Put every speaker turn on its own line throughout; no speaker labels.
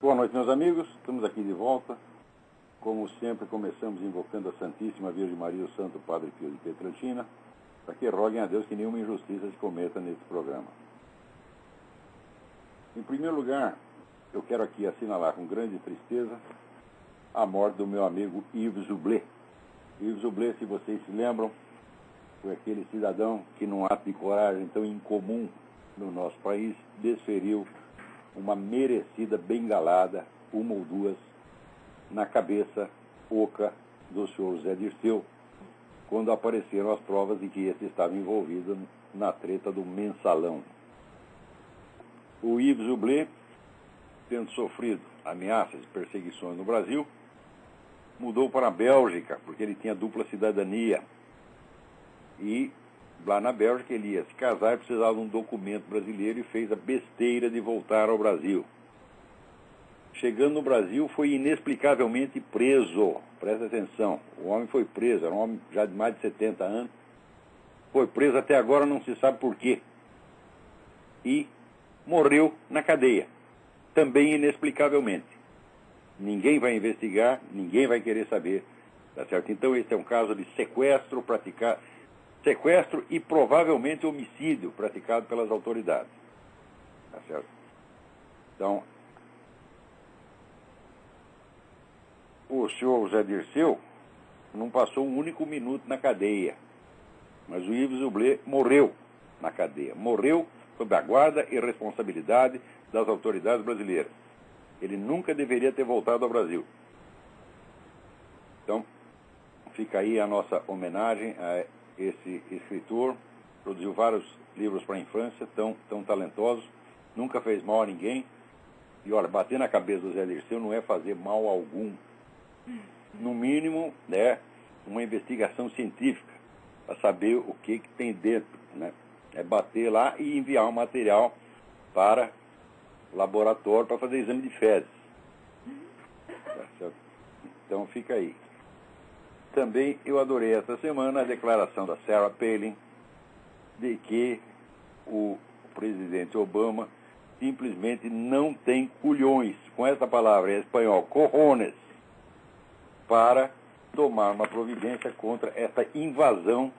Boa noite, meus amigos. Estamos aqui de volta. Como sempre, começamos invocando a Santíssima Virgem Maria e o Santo Padre Pio de Pietrelcina, para que roguem a Deus que nenhuma injustiça se cometa nesse programa. Em primeiro lugar, eu quero aqui assinalar com grande tristeza a morte do meu amigo Yves Zoublet. Yves Zoublet, se vocês se lembram, foi aquele cidadão que, num ato de coragem tão incomum no nosso país, desferiu uma merecida bengalada, uma ou duas, na cabeça oca do senhor Zé Dirceu, quando apareceram as provas de que esse estava envolvido na treta do mensalão. O Yves Zoublet, tendo sofrido ameaças e perseguições no Brasil, mudou para a Bélgica, porque ele tinha dupla cidadania. E lá na Bélgica ele ia se casar e precisava de um documento brasileiro e fez a besteira de voltar ao Brasil. Chegando no Brasil, foi inexplicavelmente preso. Presta atenção, o homem foi preso, era um homem já de mais de 70 anos. Foi preso até agora, não se sabe por quê. E morreu na cadeia, também inexplicavelmente. Ninguém vai investigar, ninguém vai querer saber. Tá certo? Então esse é um caso de sequestro e provavelmente homicídio praticado pelas autoridades. Tá certo? Então, o senhor Zé Dirceu não passou um único minuto na cadeia, mas o Yves Zoublet morreu na cadeia. Morreu sob a guarda e responsabilidade das autoridades brasileiras. Ele nunca deveria ter voltado ao Brasil. Então, fica aí a nossa homenagem a esse escritor. Produziu vários livros para a infância, tão talentosos, nunca fez mal a ninguém. E olha, bater na cabeça do Zé Dirceu não é fazer mal algum. No mínimo, né, uma investigação científica, para saber o que tem dentro, né? É bater lá e enviar o material para o laboratório para fazer exame de fezes. Tá certo? Então fica aí. Também eu adorei essa semana a declaração da Sarah Palin de que o presidente Obama simplesmente não tem culhões, com essa palavra em espanhol, cojones, para tomar uma providência contra essa invasão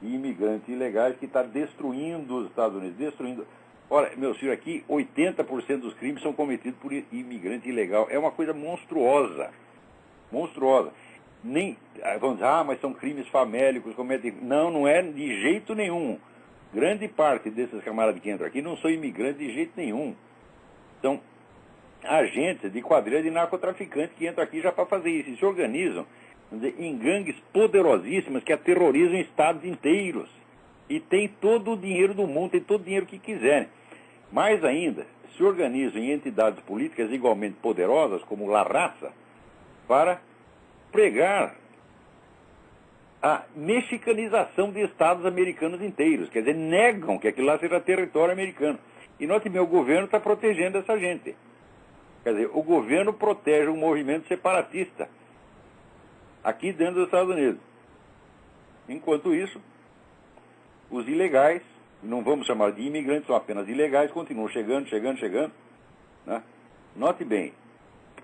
de imigrantes ilegais que está destruindo os Estados Unidos, destruindo. Olha, meu senhor, aqui 80% dos crimes são cometidos por imigrante ilegal. É uma coisa monstruosa. Monstruosa. Nem, vamos dizer, mas são crimes famélicos, cometem. Não é de jeito nenhum. Grande parte desses camaradas que entram aqui não são imigrantes de jeito nenhum. São agentes de quadrilha de narcotraficantes que entram aqui já para fazer isso. E se organizam, vamos dizer, em gangues poderosíssimas que aterrorizam estados inteiros. E tem todo o dinheiro do mundo, tem todo o dinheiro que quiserem. Mais ainda, se organizam em entidades políticas igualmente poderosas, como La Raça, para pregar a mexicanização de estados americanos inteiros. Quer dizer, negam que aquilo lá seja território americano. E note bem, o governo está protegendo essa gente. Quer dizer, o governo protege um movimento separatista aqui dentro dos Estados Unidos. Enquanto isso, os ilegais, não vamos chamar de imigrantes, são apenas ilegais, continuam chegando. Né? Note bem,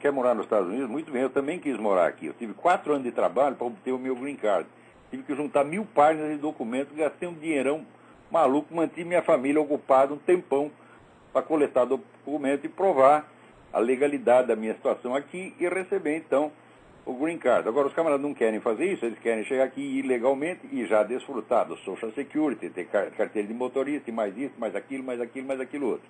quer morar nos Estados Unidos? Muito bem, eu também quis morar aqui. Eu tive 4 anos de trabalho para obter o meu green card. Tive que juntar 1000 páginas de documentos, gastei um dinheirão maluco, mantive minha família ocupada um tempão para coletar documento e provar a legalidade da minha situação aqui e receber, então, o green card. Agora, os camaradas não querem fazer isso, eles querem chegar aqui ilegalmente e já desfrutar do Social Security, ter carteira de motorista, e mais isso, mais aquilo outro.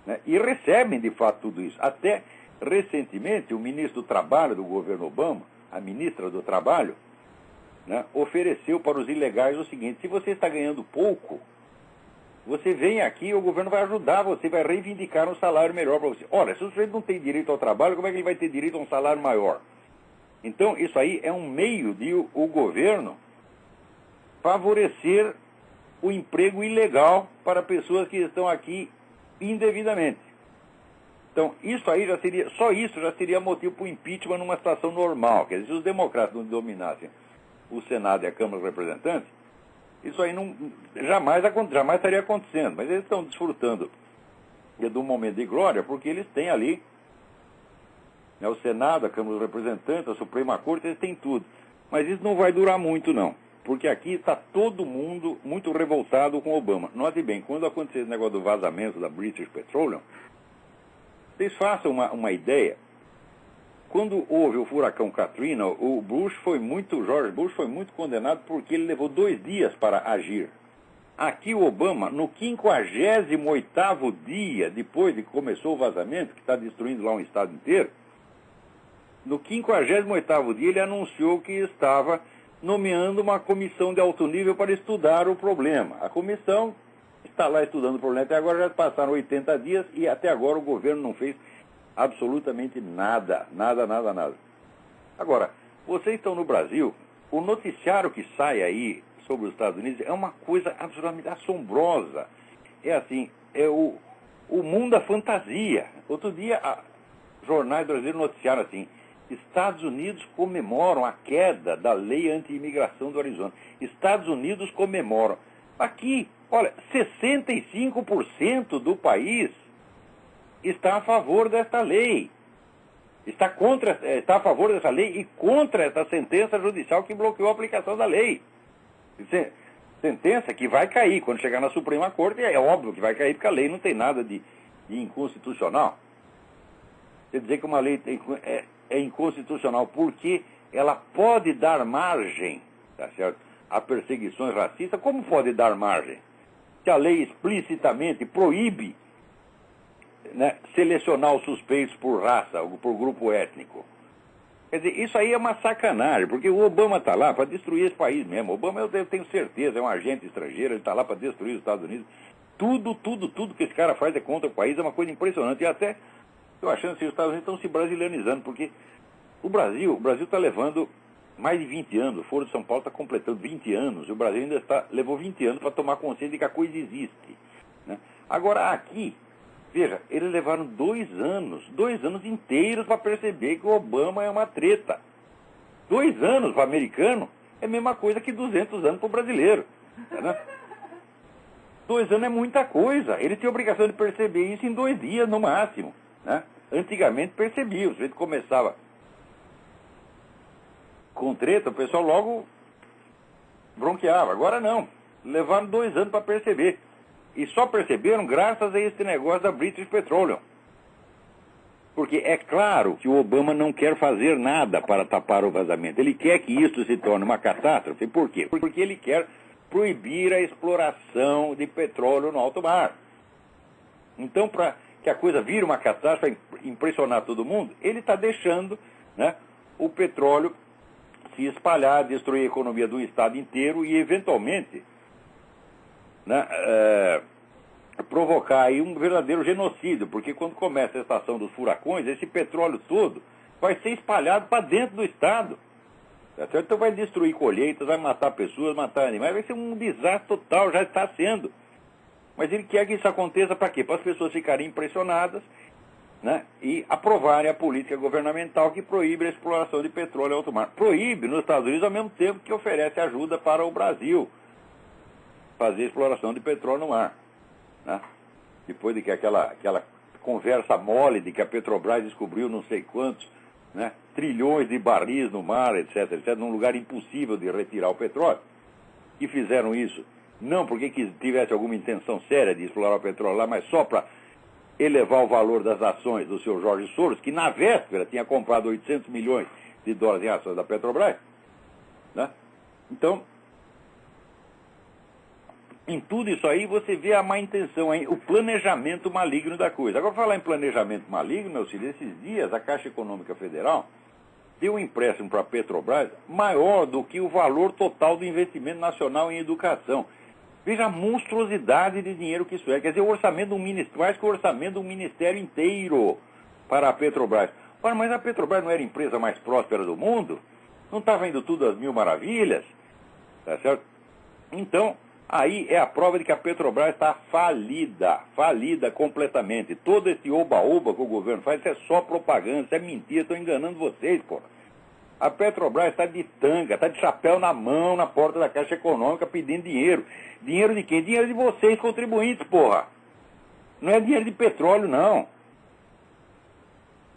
Né? E recebem, de fato, tudo isso. Até recentemente, o ministro do Trabalho do governo Obama, a ministra do Trabalho, né, ofereceu para os ilegais o seguinte: se você está ganhando pouco, você vem aqui e o governo vai ajudar você, vai reivindicar um salário melhor para você. Ora, se o sujeito não tem direito ao trabalho, como é que ele vai ter direito a um salário maior? Então, isso aí é um meio de o governo favorecer o emprego ilegal para pessoas que estão aqui indevidamente. Então, isso aí já seria motivo para o impeachment numa situação normal. Quer dizer, se os democratas não dominassem o Senado e a Câmara dos Representantes, isso aí jamais estaria acontecendo. Mas eles estão desfrutando de um momento de glória porque eles têm ali Né? O Senado, a Câmara dos Representantes, a Suprema Corte, eles têm tudo. Mas isso não vai durar muito, não. Porque aqui está todo mundo muito revoltado com Obama. Note bem, quando aconteceu esse negócio do vazamento da British Petroleum, vocês façam uma ideia. Quando houve o furacão Katrina, o George Bush foi muito condenado porque ele levou 2 dias para agir. Aqui o Obama, no 58º dia, depois de que começou o vazamento, que está destruindo lá um estado inteiro, no 58º dia ele anunciou que estava nomeando uma comissão de alto nível para estudar o problema. A comissão está lá estudando o problema até agora, já passaram 80 dias e até agora o governo não fez absolutamente nada. Agora, vocês estão no Brasil, o noticiário que sai aí sobre os Estados Unidos é uma coisa absolutamente assombrosa. É assim, é o mundo da fantasia. Outro dia, jornais brasileiros noticiaram assim: Estados Unidos comemoram a queda da lei anti-imigração do Arizona. Estados Unidos comemoram. Aqui, olha, 65% do país está a favor desta lei. Está a favor dessa lei e contra essa sentença judicial que bloqueou a aplicação da lei. Sentença que vai cair. Quando chegar na Suprema Corte, é óbvio que vai cair, porque a lei não tem nada de inconstitucional. Quer dizer que uma lei é inconstitucional porque ela pode dar margem, tá certo, a perseguições racistas. Como pode dar margem? Se a lei explicitamente proíbe, né, selecionar os suspeitos por raça, ou por grupo étnico. Quer dizer, isso aí é uma sacanagem, porque o Obama está lá para destruir esse país mesmo. O Obama, eu tenho certeza, é um agente estrangeiro, ele está lá para destruir os Estados Unidos. Tudo que esse cara faz é contra o país, é uma coisa impressionante. E até, eu achando que os Estados Unidos estão se brasileirando, porque o Brasil está levando mais de 20 anos, o Foro de São Paulo está completando 20 anos, e o Brasil ainda levou 20 anos para tomar consciência de que a coisa existe. Né? Agora, aqui, veja, eles levaram 2 anos inteiros para perceber que o Obama é uma treta. 2 anos para o americano é a mesma coisa que 200 anos para o brasileiro. Né? 2 anos é muita coisa. Ele tem a obrigação de perceber isso em 2 dias no máximo. Né? Antigamente percebia, o sujeito começava com treta, o pessoal logo bronqueava. Agora não, levaram 2 anos para perceber. E só perceberam graças a esse negócio da British Petroleum. Porque é claro que o Obama não quer fazer nada para tapar o vazamento. Ele quer que isso se torne uma catástrofe. Por quê? Porque ele quer proibir a exploração de petróleo no alto mar. Então, para que a coisa vire uma catástrofe, para impressionar todo mundo, ele está deixando, né, o petróleo se espalhar, destruir a economia do estado inteiro e, eventualmente, né, provocar aí um verdadeiro genocídio, porque quando começa a estação dos furacões, esse petróleo todo vai ser espalhado para dentro do estado. Tá certo? Então vai destruir colheitas, vai matar pessoas, matar animais, vai ser um desastre total, já está sendo. Mas ele quer que isso aconteça para quê? Para as pessoas ficarem impressionadas, né, e aprovarem a política governamental que proíbe a exploração de petróleo em alto mar. Proíbe nos Estados Unidos ao mesmo tempo que oferece ajuda para o Brasil fazer exploração de petróleo no mar. Né? Depois de que aquela conversa mole de que a Petrobras descobriu não sei quantos, né, trilhões de barris no mar, etc., num lugar impossível de retirar o petróleo, e fizeram isso não porque tivesse alguma intenção séria de explorar o petróleo lá, mas só para elevar o valor das ações do seu Jorge Soros, que na véspera tinha comprado 800 milhões de dólares em ações da Petrobras. Né? Então, em tudo isso aí você vê a má intenção, o planejamento maligno da coisa. Agora, falar em planejamento maligno, meu filho, esses dias a Caixa Econômica Federal deu um empréstimo para a Petrobras maior do que o valor total do investimento nacional em educação. Veja a monstruosidade de dinheiro que isso é. Quer dizer, o orçamento do ministério, mais que o orçamento do ministério inteiro para a Petrobras. Ora, mas a Petrobras não era a empresa mais próspera do mundo? Não estava indo tudo às mil maravilhas? Tá certo? Então, aí é a prova de que a Petrobras está falida completamente. Todo esse oba-oba que o governo faz, isso é só propaganda, isso é mentira, estão enganando vocês, porra. A Petrobras está de tanga, está de chapéu na mão, na porta da Caixa Econômica, pedindo dinheiro. Dinheiro de quem? Dinheiro de vocês, contribuintes, porra. Não é dinheiro de petróleo, não.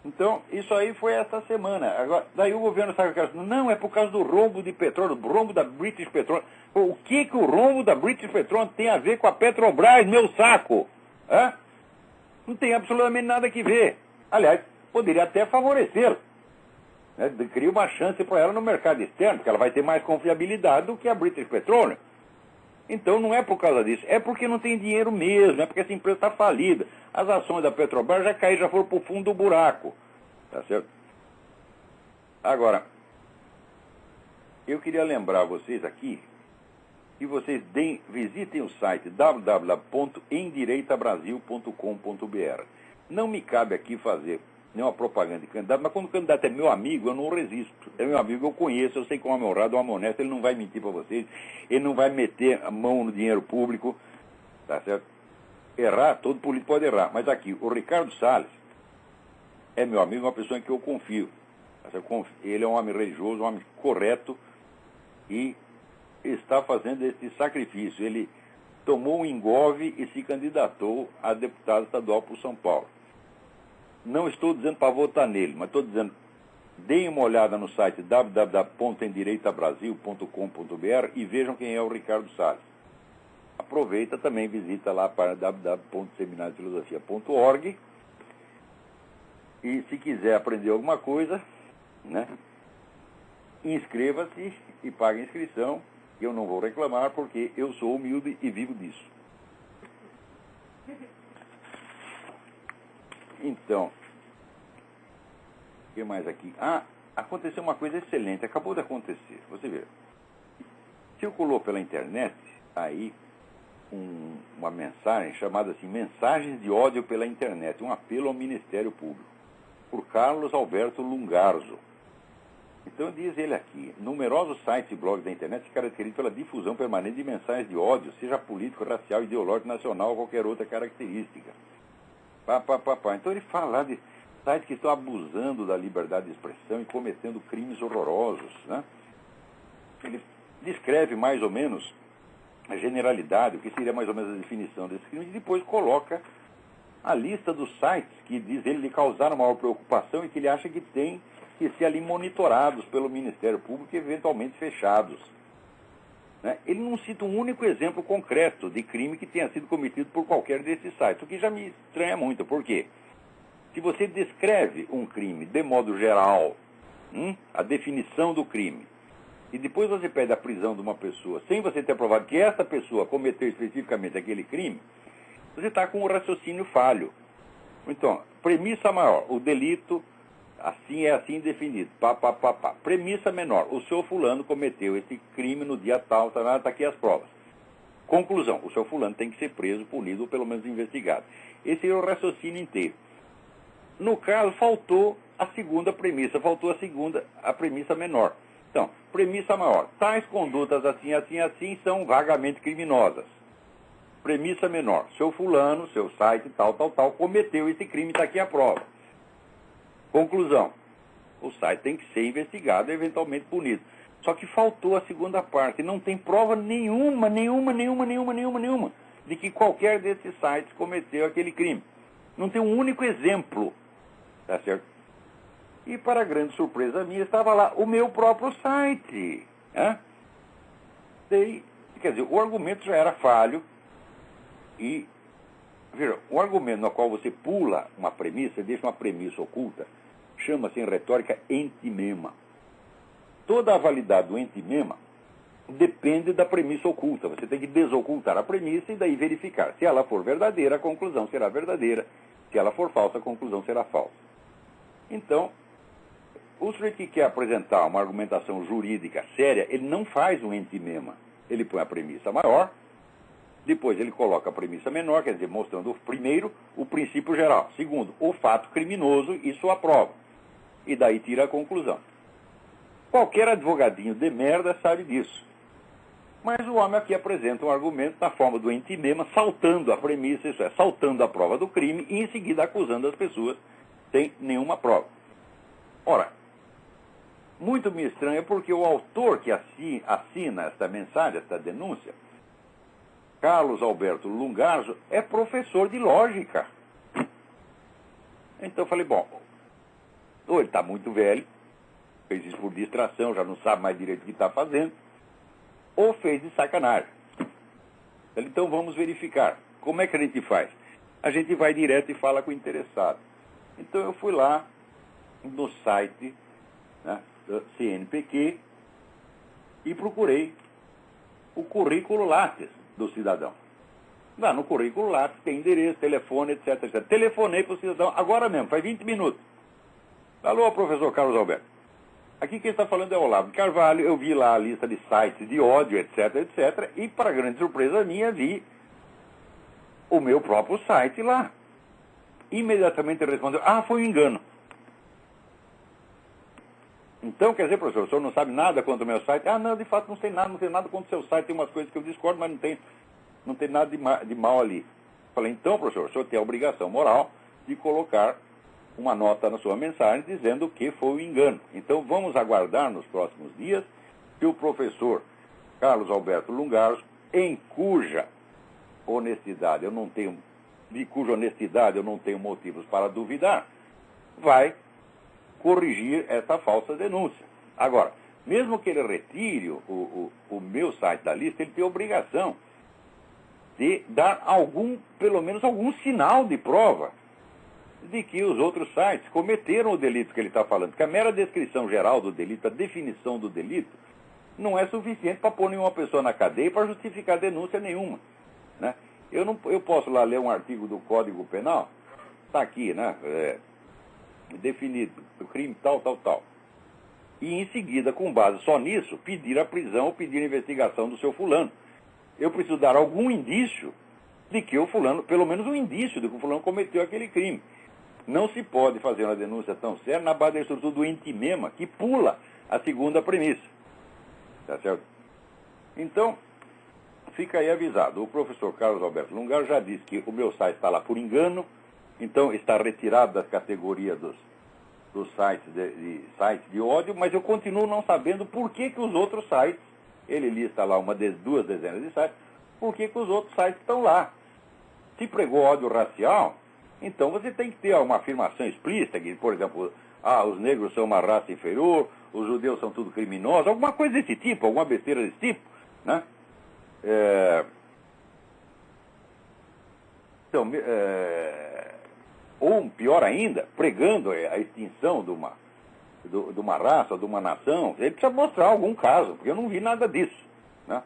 Então, isso aí foi essa semana. Agora, daí o governo sabe que não, é por causa do rombo de petróleo, do rombo da British Petroleum. Pô, o que o rombo da British Petroleum tem a ver com a Petrobras, meu saco? Hã? Não tem absolutamente nada que ver. Aliás, poderia até favorecer. Né? Cria uma chance para ela no mercado externo, porque ela vai ter mais confiabilidade do que a British Petroleum. Então não é por causa disso, é porque não tem dinheiro mesmo, é porque essa empresa está falida. As ações da Petrobras já caíram, já foram para o fundo do buraco. Tá certo? Agora, eu queria lembrar vocês aqui que vocês visitem o site www.endireitabrasil.com.br. Não me cabe aqui fazer nenhuma propaganda de candidato, mas quando o candidato é meu amigo, eu não resisto. É meu amigo, eu conheço, eu sei que é um homem honrado, um homem honesto, ele não vai mentir para vocês, ele não vai meter a mão no dinheiro público, tá certo? Errar, todo político pode errar, mas aqui, o Ricardo Salles é meu amigo, uma pessoa em que eu confio. Tá certo? Ele é um homem religioso, um homem correto e está fazendo esse sacrifício. Ele tomou um engove e se candidatou a deputado estadual por São Paulo. Não estou dizendo para votar nele, mas estou dizendo, deem uma olhada no site www.endireitabrasil.com.br e vejam quem é o Ricardo Salles. Aproveita também, visita lá para www.seminariofilosofia.org e se quiser aprender alguma coisa, né, inscreva-se e pague a inscrição. Eu não vou reclamar porque eu sou humilde e vivo disso. Então, o que mais aqui? Aconteceu uma coisa excelente, acabou de acontecer. Você vê, circulou pela internet aí uma mensagem chamada assim, Mensagens de Ódio pela Internet, um apelo ao Ministério Público, por Carlos Alberto Lungarzo. Então diz ele aqui, numerosos sites e blogs da internet se caracterizam pela difusão permanente de mensagens de ódio, seja político, racial, ideológico, nacional ou qualquer outra característica. Então ele fala de sites que estão abusando da liberdade de expressão e cometendo crimes horrorosos, né? Ele descreve mais ou menos a generalidade, o que seria mais ou menos a definição desses crimes, e depois coloca a lista dos sites que diz ele lhe causaram maior preocupação e que ele acha que tem que ser ali monitorados pelo Ministério Público e eventualmente fechados. Né? Ele não cita um único exemplo concreto de crime que tenha sido cometido por qualquer desses sites, o que já me estranha muito. Por quê? Se você descreve um crime de modo geral, a definição do crime, e depois você pede a prisão de uma pessoa, sem você ter provado que essa pessoa cometeu especificamente aquele crime, você está com um raciocínio falho. Então, premissa maior, o delito assim é assim definido. Premissa menor, o senhor fulano cometeu esse crime no dia tal, está aqui as provas. Conclusão, o senhor fulano tem que ser preso, punido ou pelo menos investigado. Esse é o raciocínio inteiro. No caso, faltou a segunda premissa, a premissa menor. Então, premissa maior, tais condutas assim são vagamente criminosas. Premissa menor, seu fulano, seu site, tal, cometeu esse crime, está aqui a prova. Conclusão, o site tem que ser investigado e eventualmente punido. Só que faltou a segunda parte, não tem prova nenhuma, de que qualquer desses sites cometeu aquele crime. Não tem um único exemplo, tá certo? E para grande surpresa minha, estava lá o meu próprio site. Né? Quer dizer, o argumento já era falho e, veja, um argumento no qual você pula uma premissa, deixa uma premissa oculta, chama-se em retórica entimema. Toda a validade do entimema depende da premissa oculta. Você tem que desocultar a premissa e daí verificar. Se ela for verdadeira, a conclusão será verdadeira. Se ela for falsa, a conclusão será falsa. Então, o sujeito que quer apresentar uma argumentação jurídica séria, ele não faz um entimema. Ele põe a premissa maior, depois ele coloca a premissa menor, quer dizer, mostrando, primeiro, o princípio geral. Segundo, o fato criminoso e sua prova. E daí tira a conclusão. Qualquer advogadinho de merda sabe disso. Mas o homem aqui apresenta um argumento na forma do entimema, saltando a premissa, isso é, saltando a prova do crime e em seguida acusando as pessoas sem nenhuma prova. Ora, muito me estranha porque o autor que assina esta mensagem, esta denúncia, Carlos Alberto Lungarzo, é professor de lógica. Então eu falei, bom, Ou ele está muito velho, fez isso por distração, já não sabe mais direito o que está fazendo, ou fez de sacanagem. Então vamos verificar. Como é que a gente faz? A gente vai direto e fala com o interessado. Então eu fui lá no site, né, do CNPq e procurei o currículo Lattes do cidadão. Lá no currículo Lattes tem endereço, telefone, etc, etc. Telefonei para o cidadão agora mesmo, faz 20 minutos. Alô, professor Carlos Alberto. Aqui quem está falando é o Olavo de Carvalho. Eu vi lá a lista de sites de ódio, etc, etc. E, para grande surpresa minha, vi o meu próprio site lá. Imediatamente ele respondeu, foi um engano. Então, quer dizer, professor, o senhor não sabe nada quanto ao meu site? Não, de fato não sei nada quanto ao seu site. Tem umas coisas que eu discordo, mas não tem nada de mal ali. Falei, então, professor, o senhor tem a obrigação moral de colocar uma nota na sua mensagem dizendo que foi um engano. Então, vamos aguardar nos próximos dias que o professor Carlos Alberto Lungaros, em cuja honestidade eu não tenho motivos para duvidar, vai corrigir essa falsa denúncia. Agora, mesmo que ele retire o meu site da lista, ele tem a obrigação de dar pelo menos algum sinal de prova de que os outros sites cometeram o delito que ele está falando. Porque a mera descrição geral do delito, a definição do delito, não é suficiente para pôr nenhuma pessoa na cadeia para justificar denúncia nenhuma, né? Eu posso lá ler um artigo do Código Penal, está aqui, né? Definido, o crime tal, tal, tal. E em seguida, com base só nisso, pedir a prisão ou pedir a investigação do seu fulano. Eu preciso dar algum indício de que o fulano, pelo menos um indício de que o fulano cometeu aquele crime. Não se pode fazer uma denúncia tão séria na base da estrutura do intimema, que pula a segunda premissa. Tá certo? Então, fica aí avisado. O professor Carlos Alberto Lungar já disse que o meu site está lá por engano, então está retirado das categorias dos sites de ódio, mas eu continuo não sabendo por que os outros sites, ele lista lá duas dezenas de sites, por que os outros sites estão lá. Se pregou ódio racial, então você tem que ter uma afirmação explícita, que, por exemplo, os negros são uma raça inferior, os judeus são tudo criminosos, alguma coisa desse tipo, alguma besteira desse tipo, né? Ou, pior ainda, pregando a extinção de uma raça, de uma nação, ele precisa mostrar algum caso, porque eu não vi nada disso, né?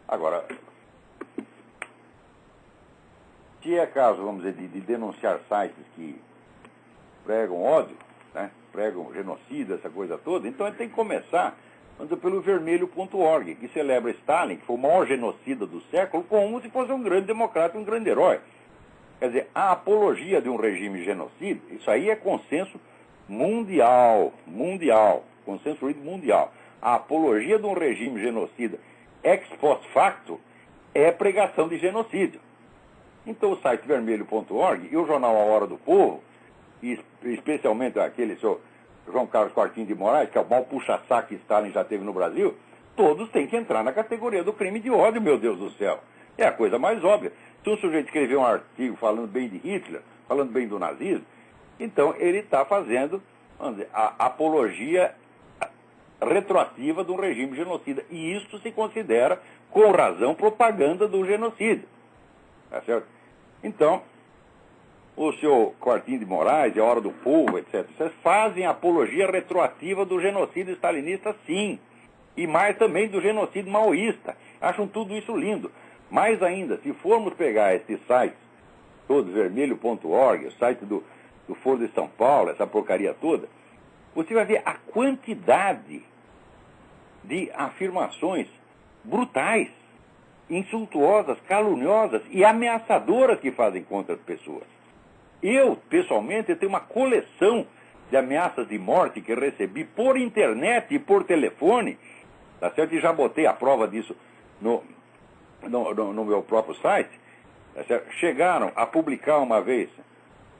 Agora, se é caso, vamos dizer, de denunciar sites que pregam ódio, né, pregam genocídio, essa coisa toda, então ele tem que começar pelo vermelho.org, que celebra Stalin, que foi o maior genocida do século, como se fosse um grande democrata, um grande herói. Quer dizer, a apologia de um regime genocida, isso aí é consenso mundial, consenso jurídico mundial. A apologia de um regime genocida ex post facto é pregação de genocídio. Então o site vermelho.org e o jornal A Hora do Povo, e especialmente aquele seu João Carlos Quartinho de Moraes, que é o maior puxa-saco que Stalin já teve no Brasil, todos têm que entrar na categoria do crime de ódio, meu Deus do céu. É a coisa mais óbvia. Se um sujeito escreveu um artigo falando bem de Hitler, falando bem do nazismo, então ele está fazendo, vamos dizer, a apologia retroativa do regime genocida. E isso se considera, com razão, propaganda do genocídio. Tá certo? Então, o seu Quartinho de Moraes e a Hora do Povo, etc., vocês fazem apologia retroativa do genocídio stalinista, sim. E mais também do genocídio maoísta. Acham tudo isso lindo. Mais ainda, se formos pegar esses sites, todos, vermelho.org, o site do Foro de São Paulo, essa porcaria toda, você vai ver a quantidade de afirmações brutais, insultuosas, caluniosas e ameaçadoras que fazem contra as pessoas. Eu, pessoalmente, tenho uma coleção de ameaças de morte que recebi por internet e por telefone, tá certo? E já botei a prova disso no meu próprio site, tá certo? Chegaram a publicar uma vez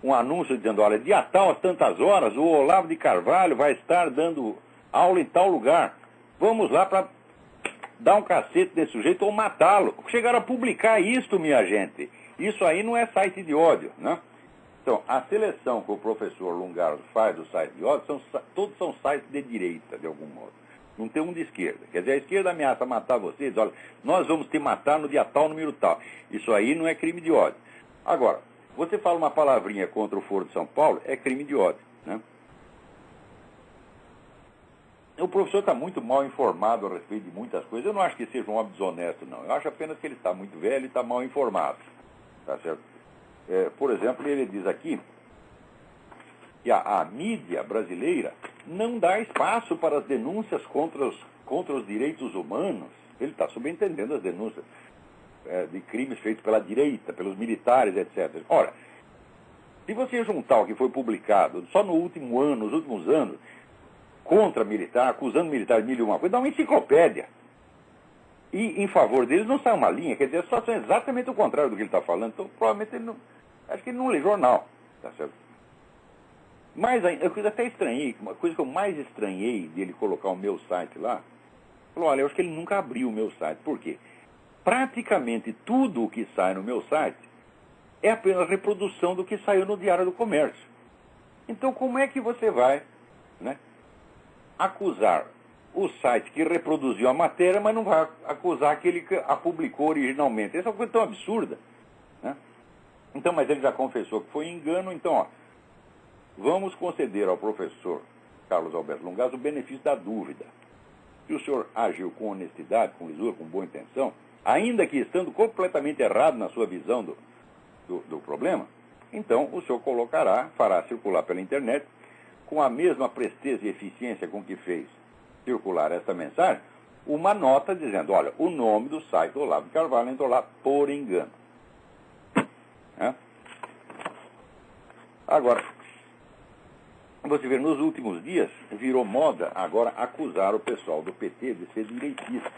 um anúncio dizendo, olha, dia tal, às tantas horas, o Olavo de Carvalho vai estar dando aula em tal lugar. Vamos lá para dar um cacete nesse sujeito ou matá-lo. Chegaram a publicar isto, minha gente. Isso aí não é site de ódio, né? Então, a seleção que o professor Lungardo faz do site de ódio, todos são sites de direita, de algum modo. Não tem um de esquerda. Quer dizer, a esquerda ameaça matar vocês, olha, nós vamos te matar no dia tal, número tal. Isso aí não é crime de ódio. Agora, você fala uma palavrinha contra o Foro de São Paulo, é crime de ódio, né? O professor está muito mal informado a respeito de muitas coisas. Eu não acho que seja um homem desonesto, não. Eu acho apenas que ele está muito velho e está mal informado. Tá certo? Por exemplo, ele diz aqui que a mídia brasileira não dá espaço para as denúncias contra os direitos humanos. Ele está subentendendo as denúncias de crimes feitos pela direita, pelos militares, etc. Ora, se você juntar o que foi publicado só no último ano, nos últimos anos, contra militar, acusando militar de mil e uma coisa, dá uma enciclopédia. E em favor deles não sai uma linha, quer dizer, a situação é exatamente o contrário do que ele está falando. Então, provavelmente, ele não, acho que ele não lê jornal, tá certo? Mas a coisa até estranhei, uma coisa que eu mais estranhei dele colocar o meu site lá, falou, olha, eu acho que ele nunca abriu o meu site. Por quê? Praticamente tudo o que sai no meu site é apenas reprodução do que saiu no Diário do Comércio. Então, como é que você vai, né, acusar o site que reproduziu a matéria, mas não vai acusar aquele que a publicou originalmente? Essa é uma coisa tão absurda, né? Então, mas ele já confessou que foi engano. Então, ó, vamos conceder ao professor Carlos Alberto Lungas o benefício da dúvida. Se o senhor agiu com honestidade, com lisura, com boa intenção, ainda que estando completamente errado na sua visão do problema, então o senhor fará circular pela internet, com a mesma presteza e eficiência com que fez circular esta mensagem, uma nota dizendo, olha, o nome do site do Olavo de Carvalho entrou lá por engano. Agora, você vê, nos últimos dias, virou moda agora acusar o pessoal do PT de ser direitista.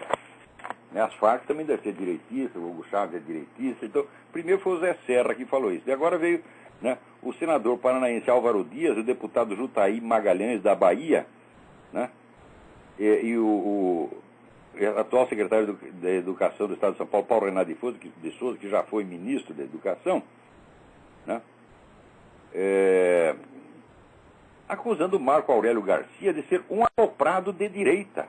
As Farc também devem ser direitistas, o Hugo Chávez é direitista. Então, primeiro foi o Zé Serra que falou isso. E agora veio, né, o senador paranaense Álvaro Dias, o deputado Jutaí Magalhães da Bahia, né, e o atual secretário da Educação do Estado de São Paulo, Paulo Renato de Souza, que já foi ministro da Educação, né, acusando o Marco Aurélio Garcia de ser um aloprado de direita,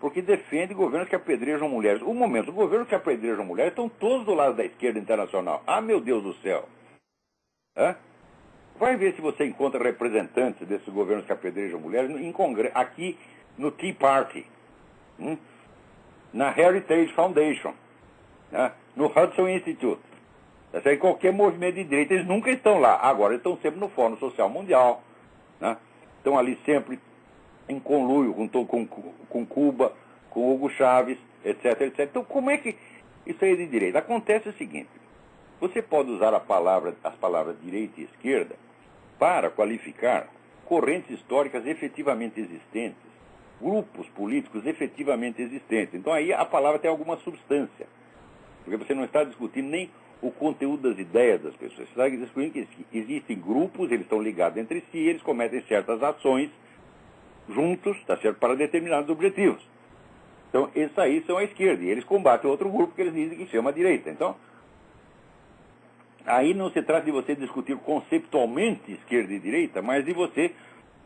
porque defende governos que apedrejam mulheres. Os governos que apedrejam mulheres estão todos do lado da esquerda internacional. Ah, meu Deus do céu! Vai ver se você encontra representantes desses governos que apedrejam mulheres aqui no Tea Party, na Heritage Foundation, no Hudson Institute. Em qualquer movimento de direita, eles nunca estão lá. Agora, eles estão sempre no Fórum Social Mundial, né? Estão ali sempre em conluio com Cuba, com Hugo Chávez, etc, etc. Então, como é que isso aí é de direita? Acontece o seguinte, você pode usar as palavras direita e esquerda para qualificar correntes históricas efetivamente existentes, grupos políticos efetivamente existentes. Então, aí a palavra tem alguma substância, porque você não está discutindo nem o conteúdo das ideias das pessoas. Você está discutindo que existem grupos, eles estão ligados entre si, eles cometem certas ações juntos, tá certo, para determinados objetivos. Então, esses aí são a esquerda, e eles combatem outro grupo que eles dizem que chama a direita. Então, aí não se trata de você discutir conceptualmente esquerda e direita, mas de você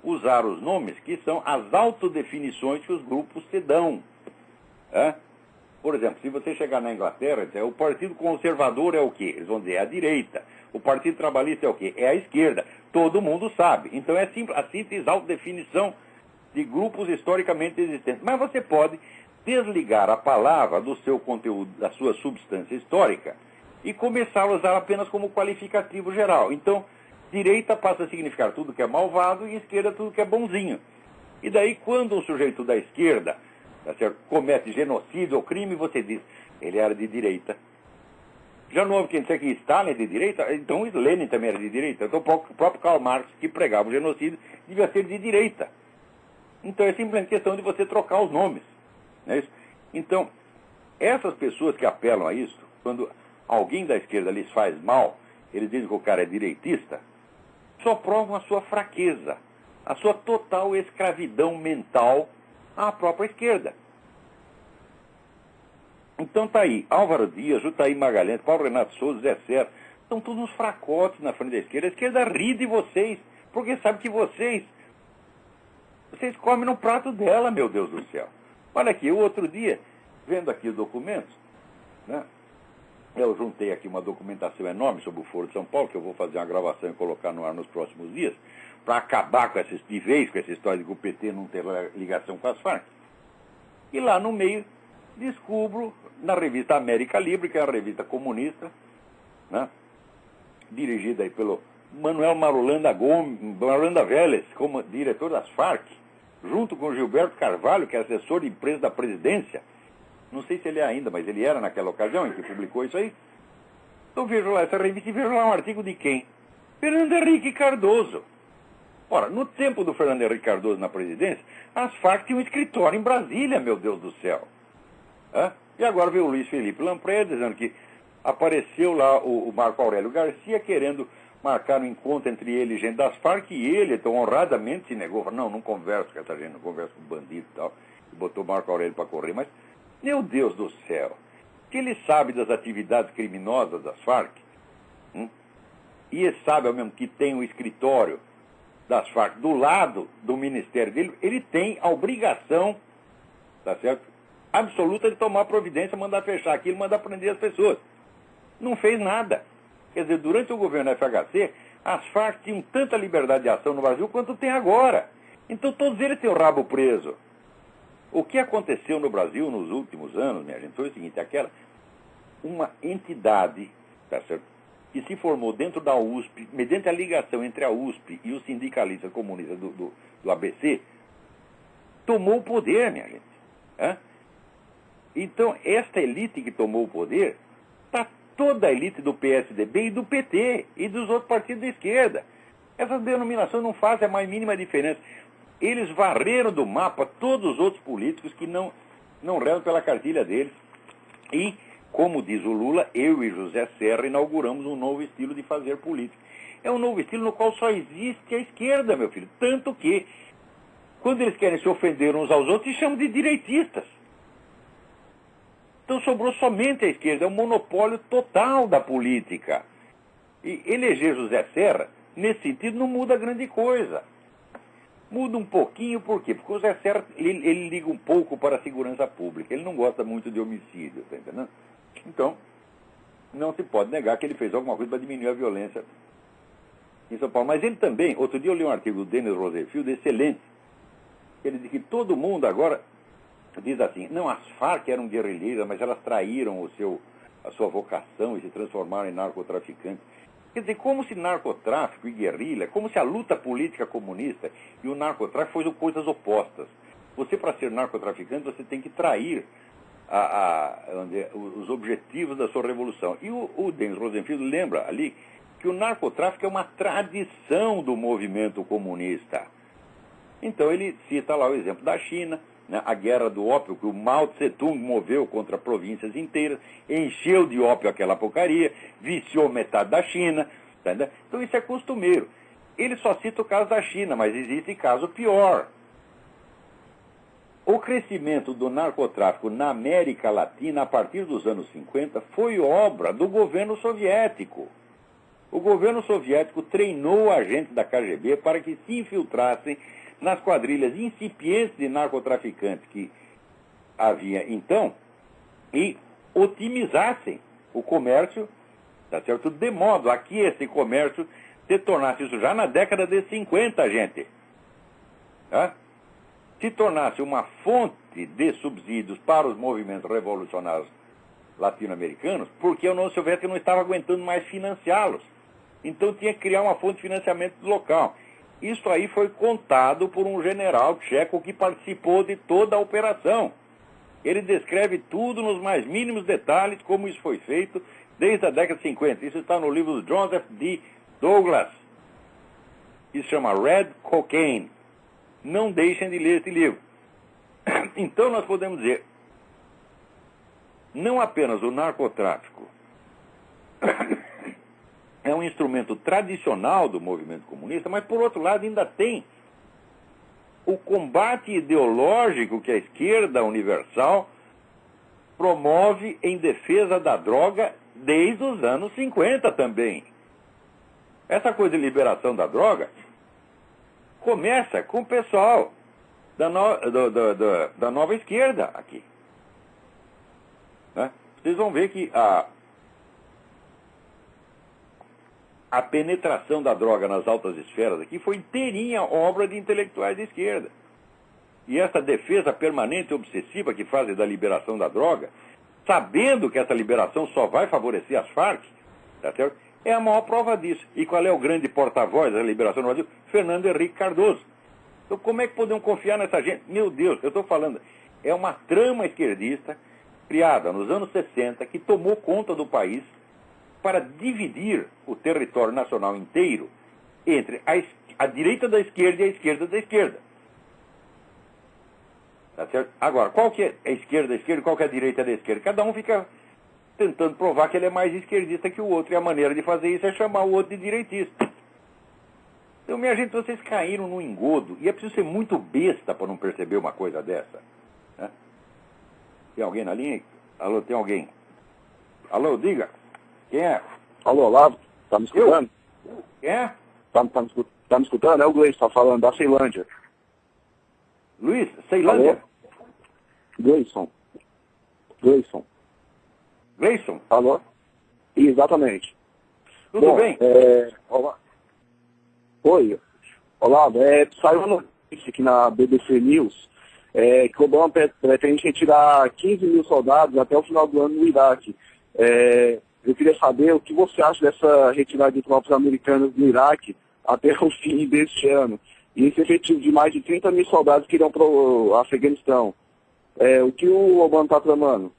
usar os nomes que são as autodefinições que os grupos se dão. Por exemplo, se você chegar na Inglaterra, o Partido Conservador é o quê? Eles vão dizer, é a direita. O Partido Trabalhista é o quê? É a esquerda. Todo mundo sabe. Então é a simples autodefinição de grupos historicamente existentes. Mas você pode desligar a palavra do seu conteúdo, da sua substância histórica, e começar a usar apenas como qualificativo geral. Então, direita passa a significar tudo que é malvado e esquerda tudo que é bonzinho. E daí, quando um sujeito da esquerda, tá certo, comete genocídio ou crime, você diz, ele era de direita. Já não houve quem disser que Stalin é de direita, então Lenin também era de direita. Então o próprio Karl Marx, que pregava o genocídio, devia ser de direita. Então é simplesmente questão de você trocar os nomes. Não é isso? Então, essas pessoas que apelam a isso, quando alguém da esquerda lhes faz mal, eles dizem que o cara é direitista, só provam a sua fraqueza, a sua total escravidão mental à própria esquerda. Então tá aí, Álvaro Dias, Jutaí Magalhães, Paulo Renato Souza, Zé Serra, Estão todos uns fracotes na frente da esquerda. A esquerda ri de vocês, porque sabe que vocês comem no prato dela, meu Deus do céu. Olha aqui, o outro dia, vendo aqui os documentos, né, eu juntei aqui uma documentação enorme sobre o Foro de São Paulo, que eu vou fazer uma gravação e colocar no ar nos próximos dias, para acabar com essa história de que o PT não tem ligação com as Farc. E lá no meio, descubro, na revista América Livre, que é uma revista comunista, né, dirigida aí pelo Manuel Marulanda Vélez, como diretor das Farc, junto com Gilberto Carvalho, que é assessor de imprensa da presidência. Não sei se ele é ainda, mas ele era naquela ocasião em que publicou isso aí. Então vejo lá essa revista e vejo lá um artigo de quem? Fernando Henrique Cardoso. Ora, no tempo do Fernando Henrique Cardoso na presidência, as Farc tinham um escritório em Brasília, meu Deus do céu. E agora veio o Luiz Felipe Lampré dizendo que apareceu lá o Marco Aurélio Garcia querendo marcar um encontro entre ele e gente das Farc, e ele, então, honradamente se negou. Falou, não converso com essa gente, não converso com bandido e tal. E botou o Marco Aurélio para correr. Mas, meu Deus do céu, que ele sabe das atividades criminosas das Farc, e ele sabe ao mesmo que tem um escritório das Farc do lado do ministério dele, ele tem a obrigação, tá certo, absoluta de tomar providência, mandar fechar aquilo, mandar prender as pessoas. Não fez nada. Quer dizer, durante o governo FHC, as Farc tinham tanta liberdade de ação no Brasil quanto tem agora. Então todos eles têm o rabo preso. O que aconteceu no Brasil nos últimos anos, minha gente, foi o seguinte, uma entidade, tá certo, que se formou dentro da USP, mediante a ligação entre a USP e os sindicalistas comunistas do ABC, tomou o poder, minha gente. Então, esta elite que tomou o poder, está toda a elite do PSDB e do PT e dos outros partidos da esquerda. Essas denominações não fazem a mais mínima diferença. Eles varreram do mapa todos os outros políticos que não rezam pela cartilha deles. E, como diz o Lula, eu e José Serra inauguramos um novo estilo de fazer política. É um novo estilo no qual só existe a esquerda, meu filho. Tanto que, quando eles querem se ofender uns aos outros, se chamam de direitistas. Então sobrou somente a esquerda, é um monopólio total da política. E eleger José Serra, nesse sentido, não muda grande coisa. Muda um pouquinho, por quê? Porque o José Serra, ele liga um pouco para a segurança pública, ele não gosta muito de homicídio, tá entendendo? Então, não se pode negar que ele fez alguma coisa para diminuir a violência em São Paulo. Mas ele também, outro dia eu li um artigo do Denis Rosenfield, excelente, ele diz que todo mundo agora diz assim, não, as Farc eram guerrilheiras, mas elas traíram a sua vocação e se transformaram em narcotraficantes. Quer dizer, como se narcotráfico e guerrilha, como se a luta política comunista e o narcotráfico fossem coisas opostas. Você, para ser narcotraficante, você tem que trair os objetivos da sua revolução. E o Denis Rosenfield lembra ali que o narcotráfico é uma tradição do movimento comunista. Então ele cita lá o exemplo da China, né, a guerra do ópio que o Mao Tse-tung moveu contra províncias inteiras, encheu de ópio aquela porcaria, viciou metade da China, tá, né? Então isso é costumeiro. Ele só cita o caso da China, mas existe caso pior. O crescimento do narcotráfico na América Latina, a partir dos anos 50, foi obra do governo soviético. O governo soviético treinou agentes da KGB para que se infiltrassem nas quadrilhas incipientes de narcotraficantes que havia então e otimizassem o comércio, tá certo? De modo a que esse comércio se tornasse, isso já na década de 50, gente, tá? Se tornasse uma fonte de subsídios para os movimentos revolucionários latino-americanos, porque a União Soviética não estava aguentando mais financiá-los. Então tinha que criar uma fonte de financiamento local. Isso aí foi contado por um general tcheco que participou de toda a operação. Ele descreve tudo nos mais mínimos detalhes, como isso foi feito desde a década de 50. Isso está no livro do Joseph D. Douglas. Isso se chama Red Cocaine. Não deixem de ler esse livro. Então nós podemos dizer, não apenas o narcotráfico é um instrumento tradicional do movimento comunista, mas, por outro lado, ainda tem o combate ideológico que a esquerda universal promove em defesa da droga desde os anos 50 também. Essa coisa de liberação da droga começa com o pessoal da nova esquerda aqui. Né? Vocês vão ver que a penetração da droga nas altas esferas aqui foi inteirinha obra de intelectuais de esquerda. E essa defesa permanente e obsessiva que fazem da liberação da droga, sabendo que essa liberação só vai favorecer as Farc, tá certo? É a maior prova disso. E qual é o grande porta-voz da liberação do Brasil? Fernando Henrique Cardoso. Então como é que podemos confiar nessa gente? Meu Deus, eu estou falando, é uma trama esquerdista criada nos anos 60 que tomou conta do país para dividir o território nacional inteiro entre a direita da esquerda e a esquerda da esquerda. Tá certo? Agora, qual que é a esquerda da esquerda e qual que é a direita da esquerda? Cada um fica tentando provar que ele é mais esquerdista que o outro, e a maneira de fazer isso é chamar o outro de direitista. Então, minha gente, vocês caíram no engodo, e é preciso ser muito besta para não perceber uma coisa dessa. Né? Tem alguém na linha? Alô, tem alguém? Alô, diga. Quem é?
Alô, Olavo, tá me escutando?
Quem é?
Tá me escutando? É o Gleison, tá falando, da Ceilândia.
Luiz, Ceilândia?
Gleison.
Gleison?
Alô? Exatamente.
Tudo bem?
Olá. Oi, Olavo, saiu uma notícia aqui na BBC News que o Obama pretende retirar 15 mil soldados até o final do ano no Iraque. Eu queria saber o que você acha dessa retirada de tropas americanas do Iraque até o fim deste ano. E esse efetivo de mais de 30 mil soldados que irão para o Afeganistão. O que o Obama está tramando?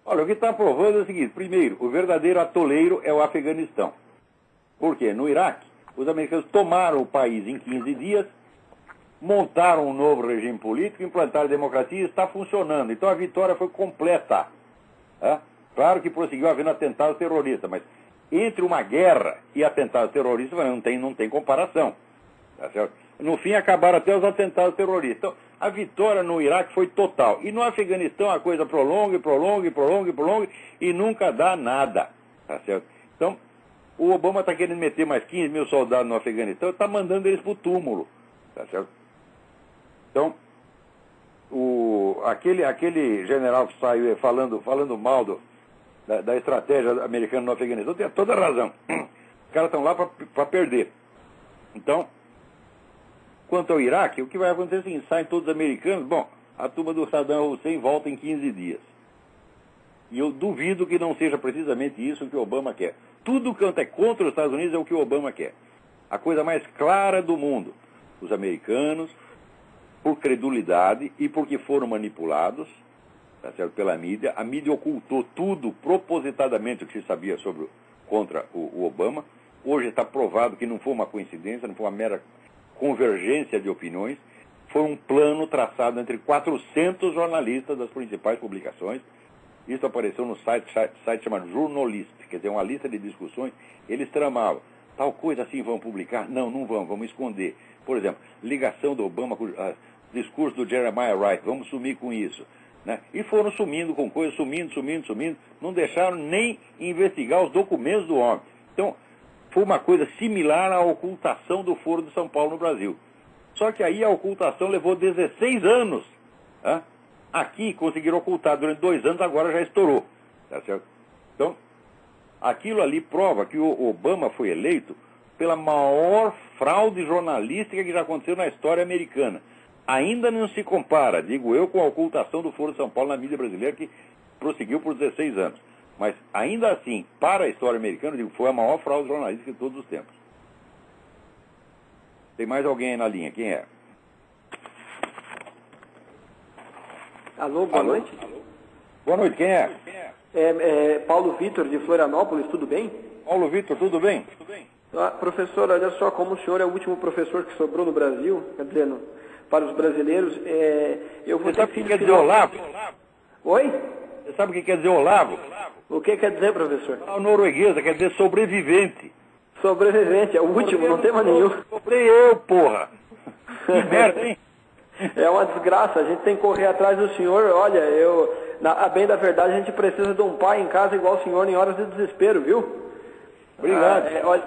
Olha, o que está provando é o seguinte. Primeiro, o verdadeiro atoleiro é o Afeganistão. Por quê? No Iraque, os americanos tomaram o país em 15 dias, montaram um novo regime político, implantaram a democracia e está funcionando. Então a vitória foi completa. Claro que prosseguiu havendo atentados terroristas, mas entre uma guerra e atentados terroristas não tem comparação. Tá certo? No fim acabaram até os atentados terroristas. Então, a vitória no Iraque foi total. E no Afeganistão a coisa prolonga e nunca dá nada. Tá certo? Então, o Obama está querendo meter mais 15 mil soldados no Afeganistão e está mandando eles para o túmulo. Tá certo? Então, aquele general que saiu falando mal da estratégia americana no Afeganistão tem toda a razão. Os caras estão lá para perder. Então, quanto ao Iraque, o que vai acontecer é assim, saem todos os americanos, bom, a turma do Saddam Hussein volta em 15 dias. E eu duvido que não seja precisamente isso que o Obama quer. Tudo quanto é contra os Estados Unidos é o que o Obama quer. A coisa mais clara do mundo. Os americanos, por credulidade e porque foram manipulados, tá certo, pela mídia, a mídia ocultou tudo propositadamente o que se sabia contra o Obama. Hoje está provado que não foi uma coincidência, não foi uma mera convergência de opiniões, foi um plano traçado entre 400 jornalistas das principais publicações. Isso apareceu no site chamado Journalist, quer dizer, uma lista de discussões. Eles tramavam, tal coisa assim vão publicar? Não vamos esconder. Por exemplo, ligação do Obama com o discurso do Jeremiah Wright, vamos sumir com isso. Né? E foram sumindo com coisas, sumindo, não deixaram nem investigar os documentos do homem. Então, foi uma coisa similar à ocultação do Foro de São Paulo no Brasil. Só que aí a ocultação levou 16 anos. Né? Aqui conseguiram ocultar durante 2 anos, agora já estourou. Tá certo? Então, aquilo ali prova que o Obama foi eleito pela maior fraude jornalística que já aconteceu na história americana. Ainda não se compara, digo eu, com a ocultação do Foro de São Paulo na mídia brasileira, que prosseguiu por 16 anos. Mas, ainda assim, para a história americana, digo, foi a maior fraude jornalística de todos os tempos. Tem mais alguém aí na linha? Quem é?
Alô, boa noite.
Boa noite, quem é?
Paulo Vitor, de Florianópolis, tudo bem?
Paulo Vitor, tudo bem?
Professor, olha só, como o senhor é o último professor que sobrou no Brasil, quer dizer, para os brasileiros, eu vou
ter... Você sabe o que quer dizer Olavo?
Oi?
Você sabe o que quer dizer Olavo?
O que quer dizer, professor?
A norueguesa quer dizer sobrevivente.
Sobrevivente, é o último, não tem mais nenhum.
Sobrei eu, porra! Que merda, hein?
É uma desgraça, a gente tem que correr atrás do senhor. Olha, A bem da verdade, a gente precisa de um pai em casa igual o senhor em horas de desespero, viu?
Obrigado.
Olha,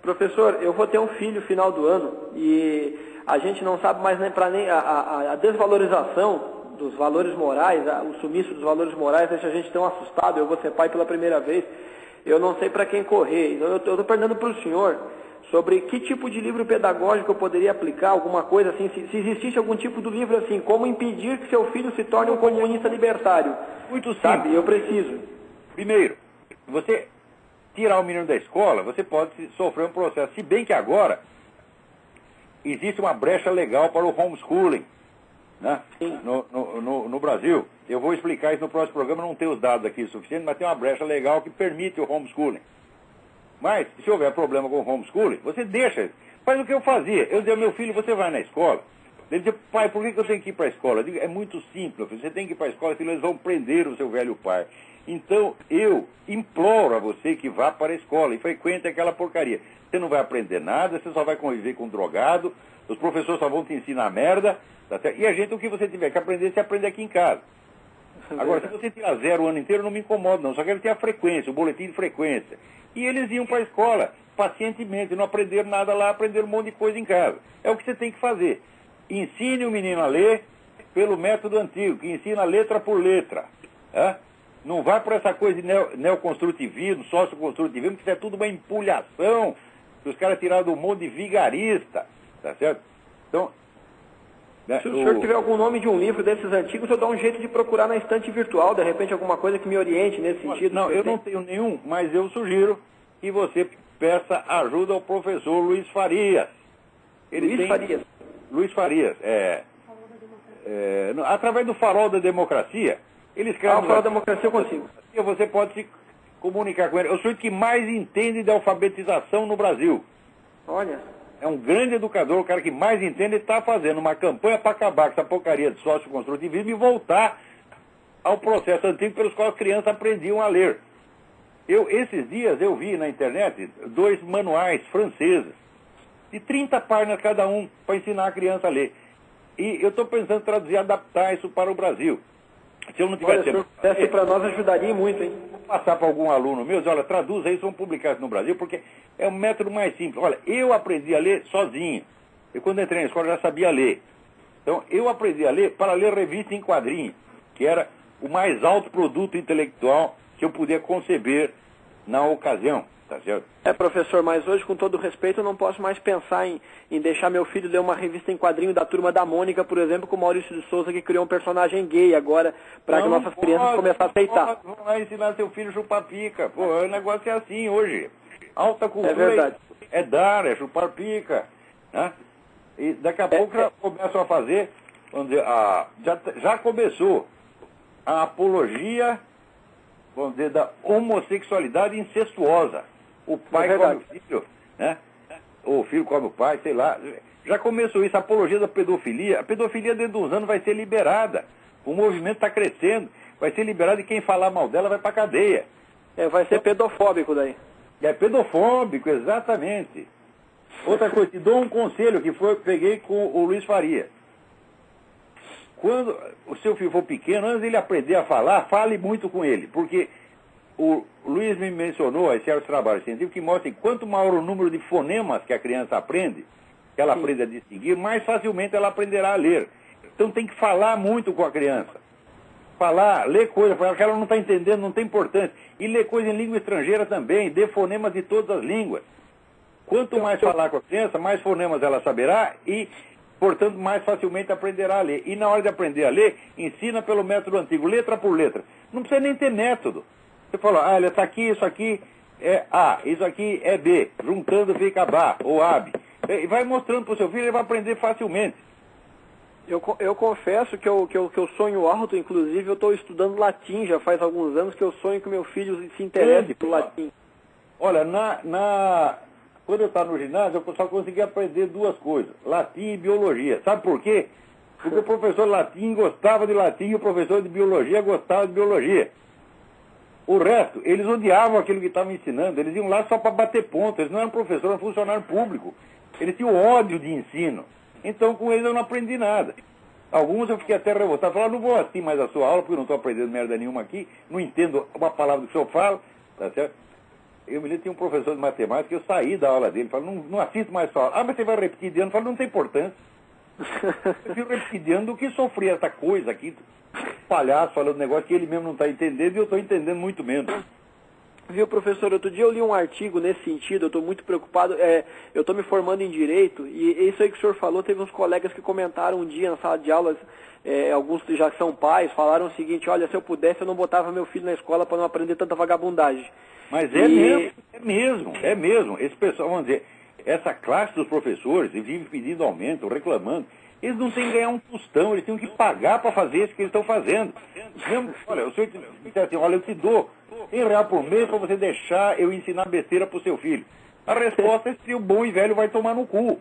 professor, eu vou ter um filho no final do ano e a gente não sabe mais nem a desvalorização dos valores morais, o sumiço dos valores morais deixa a gente tão assustado. Eu vou ser pai pela primeira vez, eu não sei para quem correr. Então eu estou perguntando para o senhor sobre que tipo de livro pedagógico eu poderia aplicar, alguma coisa assim, se existisse algum tipo de livro assim, como impedir que seu filho se torne um comunista libertário.
Muito simples.
Sabe, eu preciso.
Primeiro, você tirar o menino da escola, você pode sofrer um processo. Se bem que agora existe uma brecha legal para o homeschooling, né? No Brasil. Eu vou explicar isso no próximo programa, não tenho os dados aqui suficientes, mas tem uma brecha legal que permite o homeschooling. Mas, se houver problema com o homeschooling, você deixa. Faz o que eu fazia. Eu dizia, meu filho, você vai na escola. Ele dizia, pai, por que eu tenho que ir para a escola? Eu digo, é muito simples, você tem que ir para a escola, senão eles vão prender o seu velho pai. Então, eu imploro a você que vá para a escola e frequente aquela porcaria. Você não vai aprender nada, você só vai conviver com um drogado, os professores só vão te ensinar merda, tá certo? E a gente, o que você tiver que aprender, você aprende aqui em casa. Agora, se você tirar 0 o ano inteiro, não me incomoda, não. Só quero ter a frequência, o boletim de frequência. E eles iam para a escola, pacientemente, não aprenderam nada lá, aprenderam um monte de coisa em casa. É o que você tem que fazer. Ensine o menino a ler pelo método antigo, que ensina letra por letra. Tá? Não vai por essa coisa de neoconstrutivismo, socioconstrutivismo, que isso é tudo uma empulhação, que os caras tiraram do mundo de vigarista, tá certo? Então, né,
se o senhor tiver algum nome de um livro desses antigos, eu dou um jeito de procurar na estante virtual, de repente alguma coisa que me oriente nesse sentido.
Não, eu não tenho nenhum, mas eu sugiro que você peça ajuda ao professor Luiz Farias. Luiz Farias, através do Farol da Democracia, ele escreve...
o Farol da Democracia eu consigo.
Você pode se comunicar com ele. É o sujeito que mais entende de alfabetização no Brasil.
Olha.
É um grande educador, o cara que mais entende, está fazendo uma campanha para acabar com essa porcaria de socioconstrutivismo e voltar ao processo antigo pelos quais as crianças aprendiam a ler. Esses dias eu vi na internet 2 manuais franceses, de 30 páginas cada um, para ensinar a criança a ler. E eu estou pensando em traduzir, adaptar isso para o Brasil. Se eu não tiver tempo...
Isso para nós ajudaria muito, hein?
Vou passar para algum aluno meu, olha, traduza isso, vamos publicar isso no Brasil, porque é um método mais simples. Olha, eu aprendi a ler sozinho. Eu, quando entrei na escola, já sabia ler. Então, eu aprendi a ler para ler revista em quadrinho, que era o mais alto produto intelectual que eu podia conceber na ocasião, tá certo?
Professor, mas hoje, com todo respeito, eu não posso mais pensar em deixar meu filho ler uma revista em quadrinho da Turma da Mônica, por exemplo, com o Maurício de Souza, que criou um personagem gay agora, para que nossas crianças comecem a aceitar.
Não vai ensinar seu filho a chupar pica. Pô, o negócio é assim hoje. Alta cultura
é verdade.
É dar, é chupar pica. Né? E daqui a pouco já começam a fazer, vamos dizer, já começou a apologia, vamos dizer, da homossexualidade incestuosa. O pai come o filho, né? O filho come o pai, sei lá. Já começou isso, a apologia da pedofilia. A pedofilia dentro de uns anos vai ser liberada. O movimento está crescendo, vai ser liberado e quem falar mal dela vai para cadeia.
Vai ser pedofóbico daí.
É pedofóbico, exatamente. Outra coisa, te dou um conselho que foi que peguei com o Luiz Faria. Quando o seu filho for pequeno, antes de ele aprender a falar, fale muito com ele, porque o Luiz me mencionou, esse é o trabalho científico, que mostra que quanto maior o número de fonemas que a criança aprende, que ela aprende a distinguir, mais facilmente ela aprenderá a ler. Então tem que falar muito com a criança. Falar, ler coisa para ela que ela não está entendendo, não tem importância. E ler coisa em língua estrangeira também, dê fonemas de todas as línguas. Quanto mais falar com a criança, mais fonemas ela saberá e, portanto, mais facilmente aprenderá a ler. E na hora de aprender a ler, ensina pelo método antigo, letra por letra. Não precisa nem ter método. Você fala, olha, isso aqui é A, isso aqui é B. Juntando fica BA ou AB. E vai mostrando para o seu filho, ele vai aprender facilmente.
Eu confesso que eu sonho alto, inclusive eu estou estudando latim já faz alguns anos, que eu sonho que meu filho se interesse por latim.
Olha, quando eu estava no ginásio, eu só conseguia aprender 2 coisas, latim e biologia. Sabe por quê? Porque o professor latim gostava de latim e o professor de biologia gostava de biologia. O resto, eles odiavam aquilo que estavam ensinando, eles iam lá só para bater ponto, eles não eram professor, eram funcionário público. Eles tinham ódio de ensino. Então, com eles eu não aprendi nada. Alguns eu fiquei até revoltado, falava, não vou assistir mais a sua aula, porque eu não estou aprendendo merda nenhuma aqui, não entendo uma palavra que o senhor fala, tá certo? Eu me lembro, tinha um professor de matemática, eu saí da aula dele, falei, não assisto mais sua aula. Ah, mas você vai repetir de ano? Eu falei, não tem importância. Eu prefiro repetir de ano do que sofrer essa coisa aqui, palhaço falando negócio que ele mesmo não está entendendo e eu estou entendendo muito menos.
Viu, professor, outro dia eu li um artigo nesse sentido, eu estou muito preocupado, eu estou me formando em Direito, e isso aí que o senhor falou, teve uns colegas que comentaram um dia na sala de aulas, alguns que já são pais, falaram o seguinte, olha, se eu pudesse eu não botava meu filho na escola para não aprender tanta vagabundagem.
Mas é mesmo. Esse pessoal, vamos dizer, essa classe dos professores, e vive pedindo aumento, reclamando, eles não têm que ganhar um tostão, eles têm que pagar para fazer isso que eles estão fazendo. Mesmo, olha, o senhor diz assim, olha, eu te dou R$100 por mês para você deixar eu ensinar besteira para o seu filho. A resposta é se o bom e velho vai tomar no cu.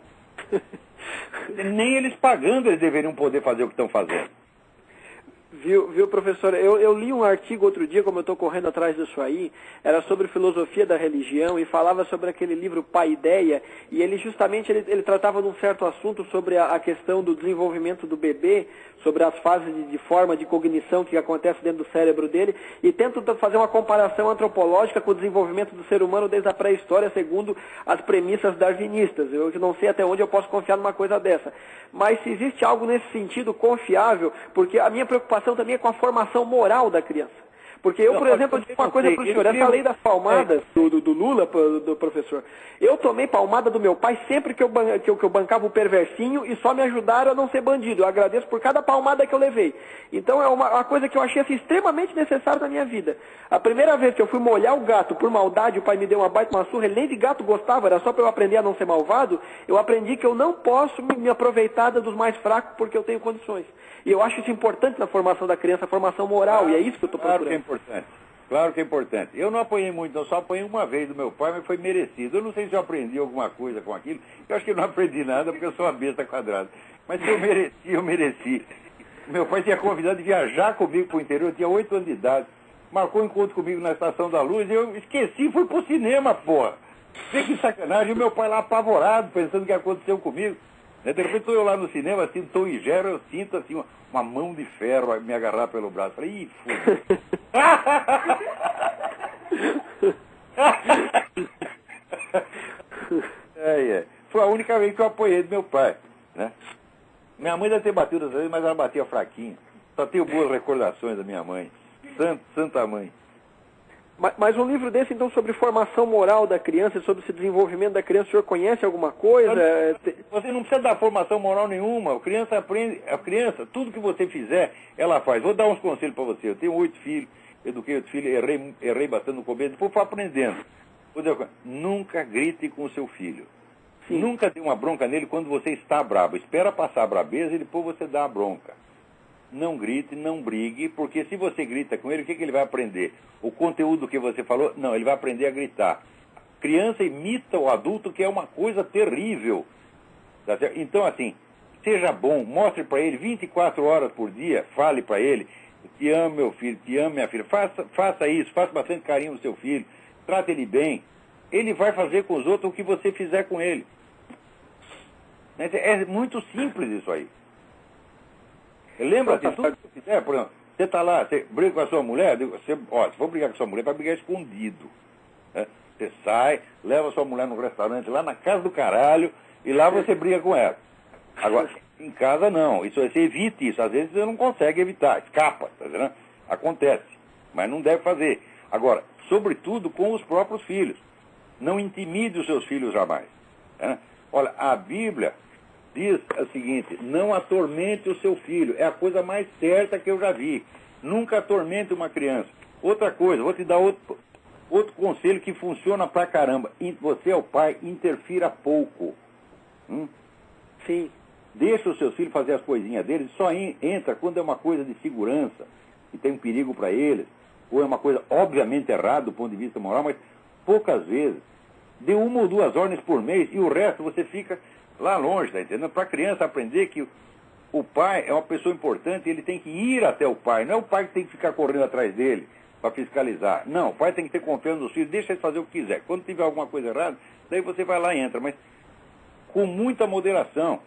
Nem eles pagando eles deveriam poder fazer o que estão fazendo.
Viu, professor, eu li um artigo outro dia, como eu estou correndo atrás disso aí, era sobre filosofia da religião e falava sobre aquele livro Paideia, e ele justamente ele tratava de um certo assunto sobre a questão do desenvolvimento do bebê, sobre as fases de forma de cognição que acontece dentro do cérebro dele, e tenta fazer uma comparação antropológica com o desenvolvimento do ser humano desde a pré-história, segundo as premissas darwinistas. Eu não sei até onde eu posso confiar numa coisa dessa. Mas se existe algo nesse sentido confiável, porque a minha preocupação também é com a formação moral da criança. Porque eu, por exemplo, eu digo uma coisa para o senhor, essa lei das palmadas do Lula, do professor, eu tomei palmada do meu pai sempre que eu bancava o perversinho e só me ajudaram a não ser bandido. Eu agradeço por cada palmada que eu levei. Então é uma coisa que eu achei assim, extremamente necessária na minha vida. A primeira vez que eu fui molhar o gato por maldade, o pai me deu uma baita uma surra, ele nem de gato gostava, era só para eu aprender a não ser malvado, eu aprendi que eu não posso me aproveitar dos mais fracos porque eu tenho condições. E eu acho isso importante na formação da criança, a formação moral, e é isso que eu estou procurando.
Claro que é importante. Claro que é importante. Eu não apanhei muito, eu só apanhei uma vez do meu pai, mas foi merecido. Eu não sei se eu aprendi alguma coisa com aquilo. Eu acho que eu não aprendi nada, porque eu sou uma besta quadrada. Mas se eu mereci, eu mereci. Meu pai tinha convidado de viajar comigo para o interior, eu tinha 8 anos de idade. Marcou um encontro comigo na Estação da Luz, e eu esqueci, fui pro cinema, porra. Vê que sacanagem, e o meu pai lá apavorado, pensando o que aconteceu comigo. De repente estou eu lá no cinema, assim, Tom e Jerry, eu sinto assim uma mão de ferro me agarrar pelo braço. Falei, ih, foda. Foi a única vez que eu apoiei do meu pai, né? Minha mãe deve ter batido às vezes, mas ela batia fraquinho. Só tenho boas recordações da minha mãe. Santa mãe.
Mas um livro desse, então, sobre formação moral da criança, sobre esse desenvolvimento da criança, o senhor conhece alguma coisa?
Você não precisa dar formação moral nenhuma. A criança aprende, tudo que você fizer, ela faz. Vou dar uns conselhos para você. Eu tenho 8 filhos, eduquei 8 filhos, errei bastante no começo, depois fui aprendendo. Nunca grite com o seu filho. Sim. Nunca dê uma bronca nele quando você está bravo. Espera passar a brabeza e depois você dá a bronca. Não grite, não brigue, porque se você grita com ele, o que ele vai aprender? O conteúdo que você falou? Não, ele vai aprender a gritar. Criança imita o adulto, que é uma coisa terrível. Tá certo? Então, assim, seja bom, mostre para ele 24 horas por dia, fale para ele, te amo, meu filho, te amo, minha filha. Faça isso, faça bastante carinho no seu filho, trate ele bem. Ele vai fazer com os outros o que você fizer com ele. É muito simples isso aí. Lembra-se, tudo que você fizer, por exemplo, você está lá, você briga com a sua mulher, se for brigar com a sua mulher, vai brigar escondido. Né? Você sai, leva a sua mulher no restaurante, lá na casa do caralho, e lá você briga com ela. Agora, em casa não, isso você evite isso, às vezes você não consegue evitar, escapa, tá vendo? Acontece, mas não deve fazer. Agora, sobretudo com os próprios filhos. Não intimide os seus filhos jamais. Né? Olha, a Bíblia diz o seguinte, não atormente o seu filho. É a coisa mais certa que eu já vi. Nunca atormente uma criança. Outra coisa, vou te dar outro conselho que funciona pra caramba. Você é o pai, interfira pouco.
Sim.
Deixa os seus filhos fazer as coisinhas deles, só entra quando é uma coisa de segurança, que tem um perigo para eles, ou é uma coisa obviamente errada do ponto de vista moral, mas poucas vezes. Dê 1 ou 2 ordens por mês e o resto você fica lá longe, tá entendendo? Para a criança aprender que o pai é uma pessoa importante, ele tem que ir até o pai, não é o pai que tem que ficar correndo atrás dele para fiscalizar. Não, o pai tem que ter confiança nos filhos, deixa ele fazer o que quiser. Quando tiver alguma coisa errada, daí você vai lá e entra, mas com muita moderação.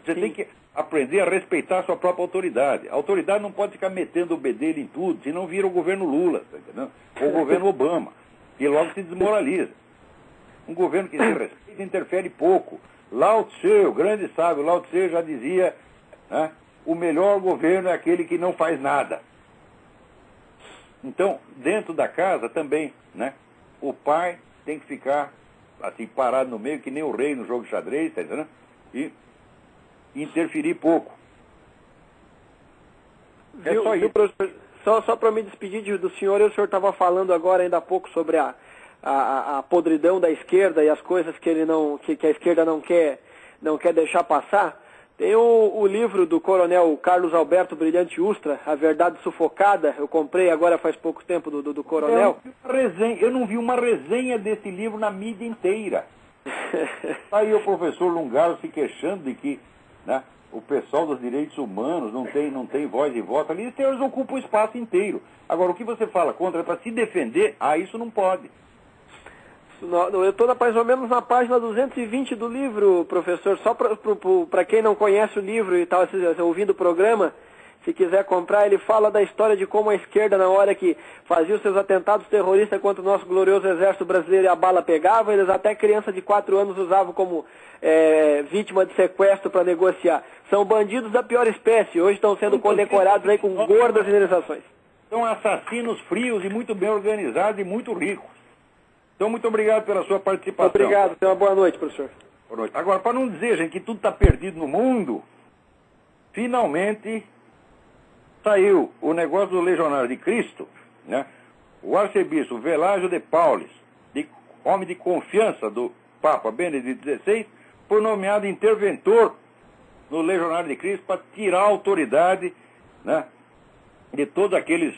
Você tem que... aprender a respeitar a sua própria autoridade. A autoridade não pode ficar metendo o bedelho em tudo, senão vira o governo Lula, tá entendendo? Ou o governo Obama, e logo se desmoraliza. Um governo que se respeita interfere pouco. Lao Tse, o grande sábio Lao Tse já dizia, né, o melhor governo é aquele que não faz nada. Então, dentro da casa também, né, o pai tem que ficar assim, parado no meio, que nem o rei no jogo de xadrez, tá entendendo? E interferir pouco. É só isso.
Só para me despedir do senhor, o senhor estava falando agora ainda há pouco sobre a podridão da esquerda e as coisas que que a esquerda não quer deixar passar. Tem o livro do coronel Carlos Alberto Brilhante Ustra, A Verdade Sufocada. Eu comprei agora faz pouco tempo do coronel.
Eu não vi uma resenha desse livro na mídia inteira. Aí o professor Lungaro se queixando de que, né, o pessoal dos direitos humanos não tem voz e voto ali, eles ocupam o espaço inteiro. Agora, o que você fala contra para se defender, isso não pode.
Eu estou mais ou menos na página 220 do livro, professor. Só para quem não conhece o livro e está ouvindo o programa, se quiser comprar, ele fala da história de como a esquerda, na hora que fazia os seus atentados terroristas contra o nosso glorioso exército brasileiro e a bala pegava, eles até criança de 4 anos usavam como vítima de sequestro para negociar. São bandidos da pior espécie. Hoje estão sendo condecorados aí com gordas indenizações.
São assassinos frios e muito bem organizados e muito ricos. Então, muito obrigado pela sua participação.
Obrigado. Tenha uma boa noite, professor.
Boa noite. Agora, para não dizer, gente, que tudo está perdido no mundo, finalmente saiu o negócio do Legionário de Cristo, né? O arcebispo Velágio de Paulis, homem de confiança do Papa Benedito XVI, foi nomeado interventor no Legionário de Cristo para tirar a autoridade, né, de todos aqueles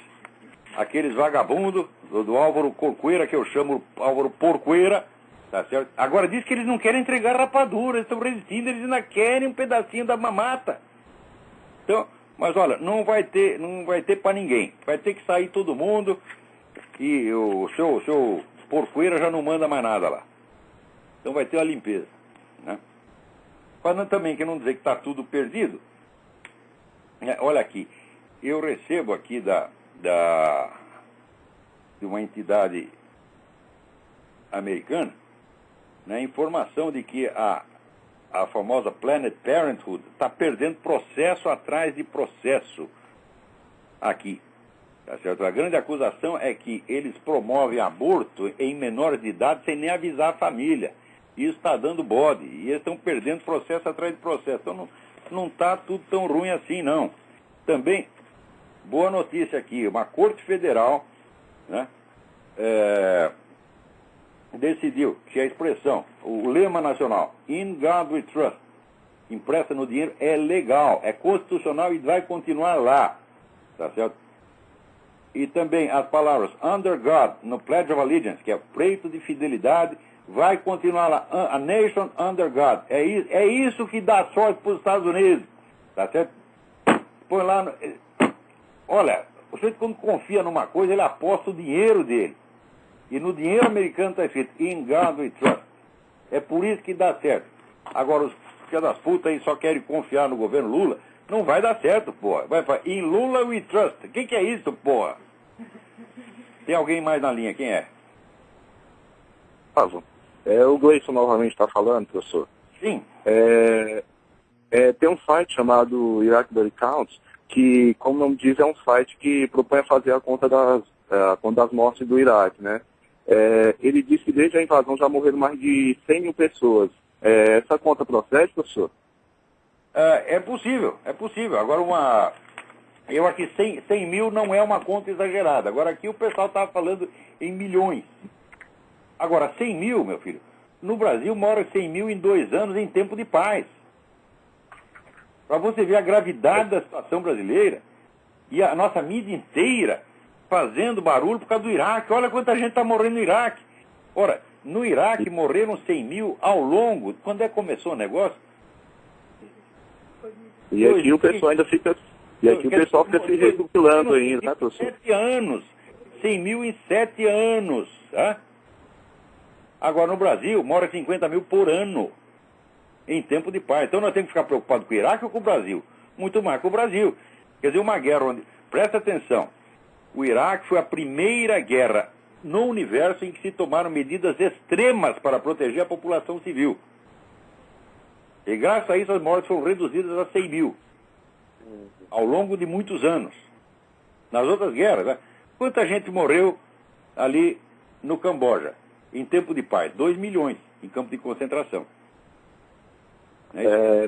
vagabundos do Álvaro Corcoeira, que eu chamo Álvaro Porcoeira, tá certo? Agora diz que eles não querem entregar rapadura, eles estão resistindo, eles ainda querem um pedacinho da mamata. Então, mas olha, não vai ter para ninguém. Vai ter que sair todo mundo e o seu Porcoeira já não manda mais nada lá. Então vai ter uma limpeza, né? Para também que não dizer que está tudo perdido. Olha aqui, eu recebo aqui de uma entidade americana, né, informação de que a famosa Planned Parenthood está perdendo processo atrás de processo aqui. Tá certo? A grande acusação é que eles promovem aborto em menores de idade sem nem avisar a família. Isso está dando bode. E eles estão perdendo processo atrás de processo. Então não está tudo tão ruim assim, não. Também, boa notícia aqui, uma Corte Federal, né, decidiu que a expressão, o lema nacional, In God We Trust, impressa no dinheiro, é legal, é constitucional e vai continuar lá. Tá certo? E também as palavras Under God, no Pledge of Allegiance, que é preito de fidelidade, vai continuar lá. A Nation Under God. É isso que dá sorte para os Estados Unidos. Tá certo? Põe lá. Olha, o sujeito quando confia numa coisa, ele aposta o dinheiro dele. E no dinheiro americano está escrito In God We Trust. É por isso que dá certo. Agora, os filhos das putas aí só querem confiar no governo Lula. Não vai dar certo, porra. Vai falar, In Lula We Trust. O que é isso, porra? Tem alguém mais na linha? Quem é?
O Gleison novamente está falando, professor.
Sim.
Tem um site chamado Iraq Body Counts, que, como o nome diz, é um site que propõe a fazer a conta das mortes do Iraque, né? Ele diz que desde a invasão já morreram mais de 100 mil pessoas. Essa conta procede, professor?
É possível. Agora, eu acho que 100 mil não é uma conta exagerada. Agora, aqui o pessoal estava falando em milhões. Agora, 100 mil, meu filho, no Brasil mora 100 mil em 2 anos em tempo de paz. Para você ver a gravidade da situação brasileira e a nossa mídia inteira fazendo barulho por causa do Iraque. Olha quanta gente está morrendo no Iraque. Ora, no Iraque morreram 100 mil ao longo. Quando começou o negócio?
E aqui o pessoal ainda fica... E aqui o pessoal fica se recuperando ainda, tá, professor?
7 anos. 100 mil em 7 anos. Tá? Agora, no Brasil, mora 50 mil por ano. em tempo de paz. Então nós temos que ficar preocupados com o Iraque ou com o Brasil? Muito mais com o Brasil. Quer dizer, uma guerra onde... Presta atenção, o Iraque foi a primeira guerra no universo em que se tomaram medidas extremas para proteger a população civil. E graças a isso as mortes foram reduzidas a 100 mil ao longo de muitos anos. Nas outras guerras, né? Quanta gente morreu ali no Camboja, em tempo de paz? 2 milhões em campo de concentração.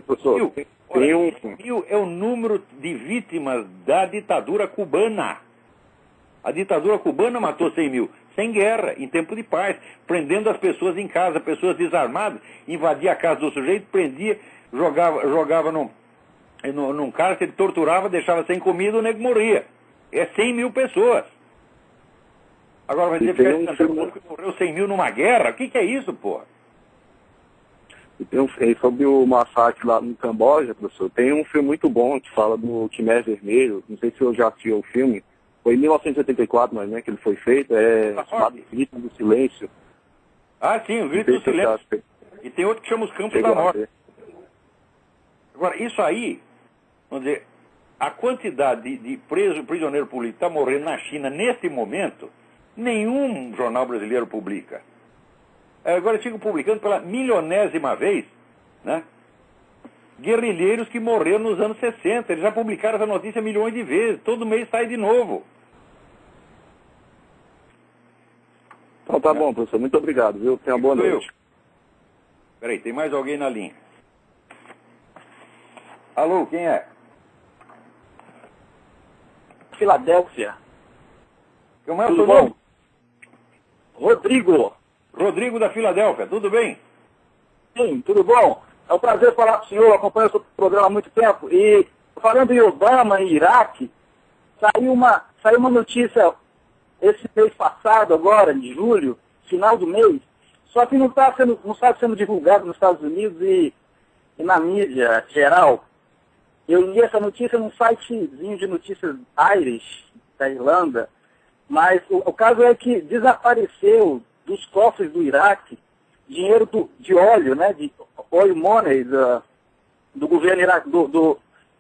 Professor,
mil é o número de vítimas da ditadura cubana. A ditadura cubana matou 100 mil, sem guerra, em tempo de paz, prendendo as pessoas em casa, pessoas desarmadas, invadia a casa do sujeito, prendia, jogava num cárcere, torturava, deixava sem comida, o nego morria. É 100 mil pessoas. Agora vai dizer que morreu 100 mil numa guerra? O que é isso, porra?
E sobre o massacre lá no Camboja, professor, tem um filme muito bom que fala do Khmer Vermelho, não sei se eu já assistiu o filme, foi em 1984, mas, né, que ele foi feito, chamado Grito do Silêncio.
Ah, sim, o Grito do Silêncio. E tem outro que chama Os Campos da Morte. Agora, isso aí, vamos dizer, a quantidade de prisioneiro político que está morrendo na China nesse momento, nenhum jornal brasileiro publica. Agora ficam publicando pela milionésima vez, né? Guerrilheiros que morreram nos anos 60. Eles já publicaram essa notícia milhões de vezes. Todo mês sai de novo.
Então tá bom, professor. Muito obrigado, viu? Tenha uma boa noite.
Peraí, tem mais alguém na linha. Alô, quem é?
Filadélfia.
Como é o seu nome?
Rodrigo.
Rodrigo da Filadélfia, tudo bem?
Sim, tudo bom? É um prazer falar com o senhor, acompanho o seu programa há muito tempo. E falando em Obama e Iraque, saiu uma notícia esse mês passado, agora, de julho, final do mês, só que não está sendo divulgado nos Estados Unidos e na mídia geral. Eu li essa notícia num sitezinho de notícias Irish, da Irlanda, mas o caso é que desapareceu dos cofres do Iraque dinheiro de óleo, né, de oil money do governo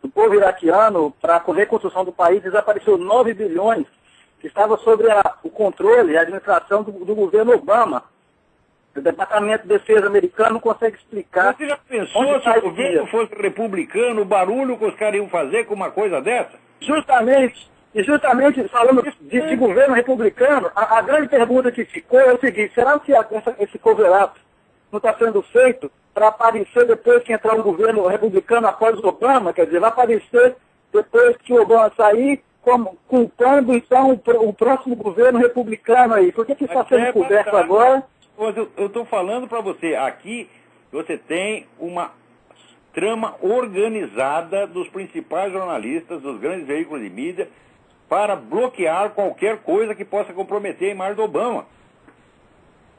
do povo iraquiano para a reconstrução do país. Desapareceu 9 bilhões que estava sob o controle e a administração do governo Obama. O Departamento de Defesa americano não consegue explicar.
Você já pensou se o governo fosse republicano, o barulho que os caras iam fazer com uma coisa dessa?
Justamente falando de governo republicano, a grande pergunta que ficou é o seguinte: será que esse cover-up não está sendo feito para aparecer depois que entrar um governo republicano após o Obama? Quer dizer, vai aparecer depois que o Obama sair, culpando então o próximo governo republicano aí. Por que está sendo coberto agora?
Eu estou falando para você, aqui você tem uma trama organizada dos principais jornalistas, dos grandes veículos de mídia, para bloquear qualquer coisa que possa comprometer a imagem do Obama.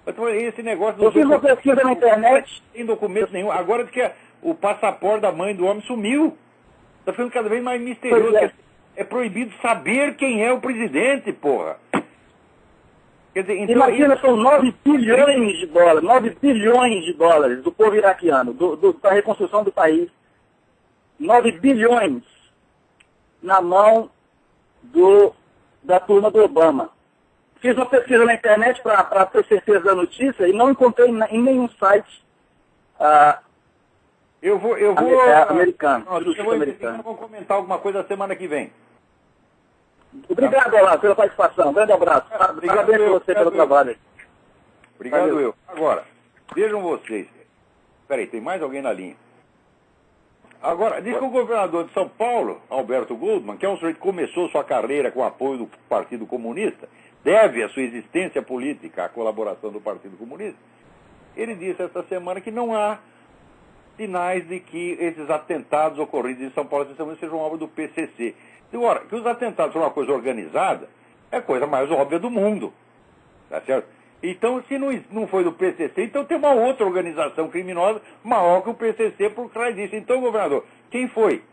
Então, esse negócio
eu fiz uma pesquisa na internet.
Não tem documento nenhum. Agora diz que o passaporte da mãe do homem sumiu. Está ficando cada vez mais misterioso. É proibido saber quem é o presidente, porra. Quer dizer, então,
imagina, são 9 bilhões de dólares, 9 bilhões de dólares do povo iraquiano, da reconstrução do país. 9 bilhões na mão da turma do Obama. Fiz uma pesquisa na internet para ter certeza da notícia e não encontrei em nenhum site americano.
Eu vou comentar alguma coisa na semana que vem.
Obrigado, Olá, pela participação. Grande abraço. Parabéns a você pelo trabalho.
Obrigado, eu. Agora, vejam vocês. Peraí, tem mais alguém na linha. Agora, diz que o governador de São Paulo, Alberto Goldman, que é um sujeito que começou sua carreira com o apoio do Partido Comunista, deve a sua existência política à colaboração do Partido Comunista, ele disse esta semana que não há sinais de que esses atentados ocorridos em São Paulo sejam obra do PCC. Agora, que os atentados são uma coisa organizada, é a coisa mais óbvia do mundo. Tá certo? Então, se não foi do PCC, então tem uma outra organização criminosa maior que o PCC por trás disso. Então, governador, quem foi?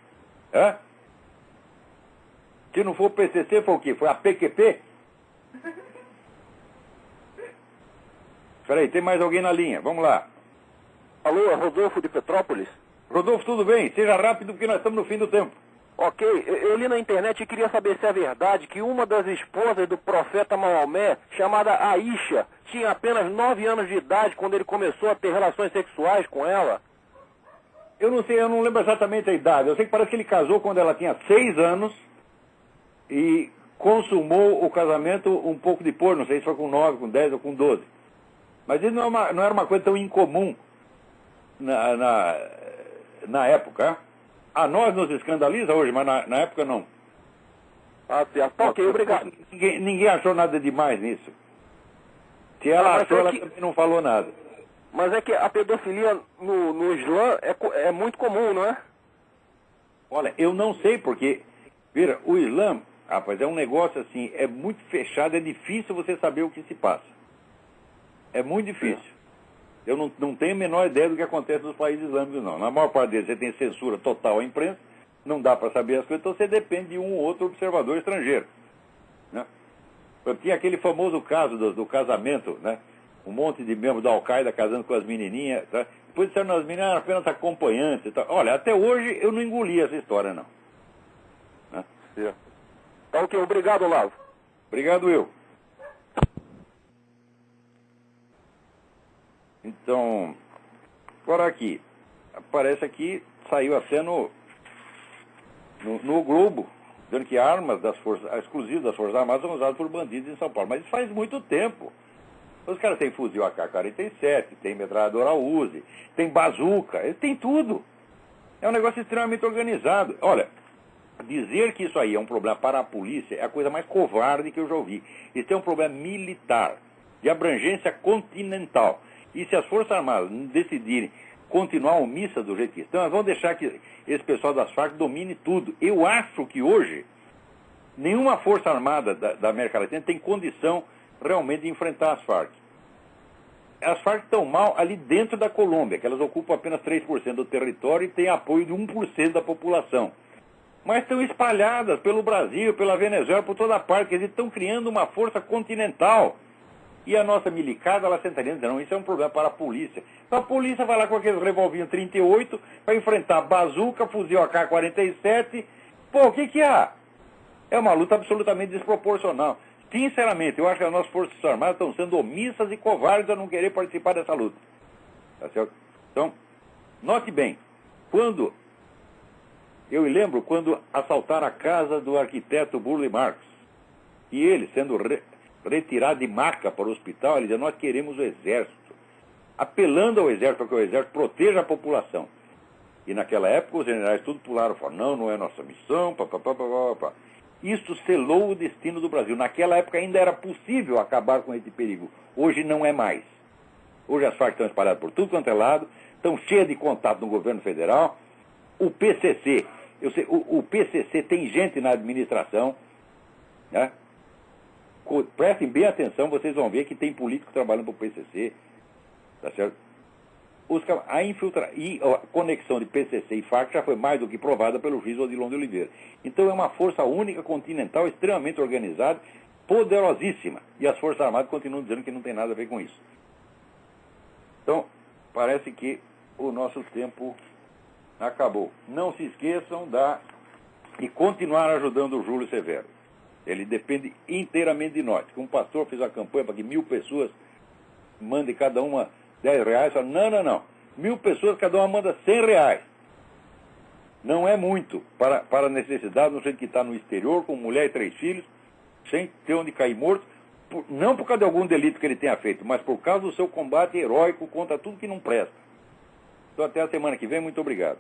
Se não for o PCC, foi o quê? Foi a PQP? Espera aí, tem mais alguém na linha. Vamos lá.
Alô, é Rodolfo de Petrópolis?
Rodolfo, tudo bem? Seja rápido porque nós estamos no fim do tempo.
Ok, eu li na internet e queria saber se é verdade que uma das esposas do profeta Maomé, chamada Aisha, tinha apenas 9 anos de idade quando ele começou a ter relações sexuais com ela.
Eu não sei, eu não lembro exatamente a idade. Eu sei que parece que ele casou quando ela tinha 6 anos e consumou o casamento um pouco depois, não sei se foi com 9, com 10 ou com 12. Mas isso não era uma coisa tão incomum na época. A nós nos escandaliza hoje, mas na época não.
Ah, certo. Ok, obrigado.
Ninguém achou nada demais nisso. Se ela achou, ela também não falou nada.
Mas é que a pedofilia no Islã é muito comum, não é?
Olha, eu não sei porque, veja, o Islã, rapaz, é um negócio assim, é muito fechado, é difícil você saber o que se passa. É muito difícil. Eu não tenho a menor ideia do que acontece nos países islâmicos, não. Na maior parte deles você tem censura total à imprensa, não dá para saber as coisas, então você depende de um ou outro observador estrangeiro. Né? Tinha aquele famoso caso do casamento, né? Um monte de membros da Al-Qaeda casando com as menininhas, tá? Depois disseram as meninas eram apenas acompanhantes e tal. Olha, até hoje eu não engoli essa história, não. Né?
Certo. Tá ok, obrigado, Olavo.
Obrigado, eu. Então, agora aqui, aparece aqui, saiu até no Globo, dizendo que armas exclusivas das Forças Armadas são usadas por bandidos em São Paulo. Mas isso faz muito tempo. Os caras têm fuzil AK-47, tem metralhadora Uzi, tem bazuca, eles têm tudo. É um negócio extremamente organizado. Olha, dizer que isso aí é um problema para a polícia é a coisa mais covarde que eu já ouvi. Isso é um problema militar, de abrangência continental. E se as Forças Armadas decidirem continuar omissas do jeito que estão, elas vão deixar que esse pessoal das Farc domine tudo. Eu acho que hoje nenhuma Força Armada da América Latina tem condição realmente de enfrentar as Farc. As Farc estão mal ali dentro da Colômbia, que elas ocupam apenas 3% do território e têm apoio de 1% da população. Mas estão espalhadas pelo Brasil, pela Venezuela, por toda parte. Eles estão criando uma força continental. E a nossa milicada, ela sentaria dizendo, não, isso é um problema para a polícia. Então a polícia vai lá com aqueles revolvinhos 38, vai enfrentar bazuca, fuzil AK-47. Pô, o que há? É uma luta absolutamente desproporcional. Sinceramente, eu acho que as nossas Forças Armadas estão sendo omissas e covardes a não querer participar dessa luta. Tá certo? Então, note bem, eu me lembro quando assaltaram a casa do arquiteto Burle Marx, e ele, sendo retirado de maca para o hospital, ele dizia, nós queremos o exército, apelando ao exército para que o exército proteja a população. E naquela época os generais tudo pularam, falaram, não é nossa missão, papapá. Isso selou o destino do Brasil. Naquela época ainda era possível acabar com esse perigo. Hoje não é mais. Hoje as Farc estão espalhadas por tudo quanto é lado, estão cheias de contato no governo federal. O PCC, o PCC tem gente na administração, né? Prestem bem atenção, vocês vão ver que tem político trabalhando para o PCC, tá certo? A conexão de PCC e Farc já foi mais do que provada pelo juiz Odilon de Oliveira. Então é uma força única, continental, extremamente organizada, poderosíssima. E as Forças Armadas continuam dizendo que não tem nada a ver com isso. Então, parece que o nosso tempo acabou. Não se esqueçam de continuar ajudando o Júlio Severo. Ele depende inteiramente de nós. Um pastor fez a campanha para que 1.000 pessoas mandem cada uma R$10. Fala, não. 1.000 pessoas, cada uma manda R$100. Não é muito para a necessidade, no jeito que está no exterior, com mulher e 3 filhos, sem ter onde cair morto, não por causa de algum delito que ele tenha feito, mas por causa do seu combate heróico contra tudo que não presta. Então até a semana que vem, muito obrigado.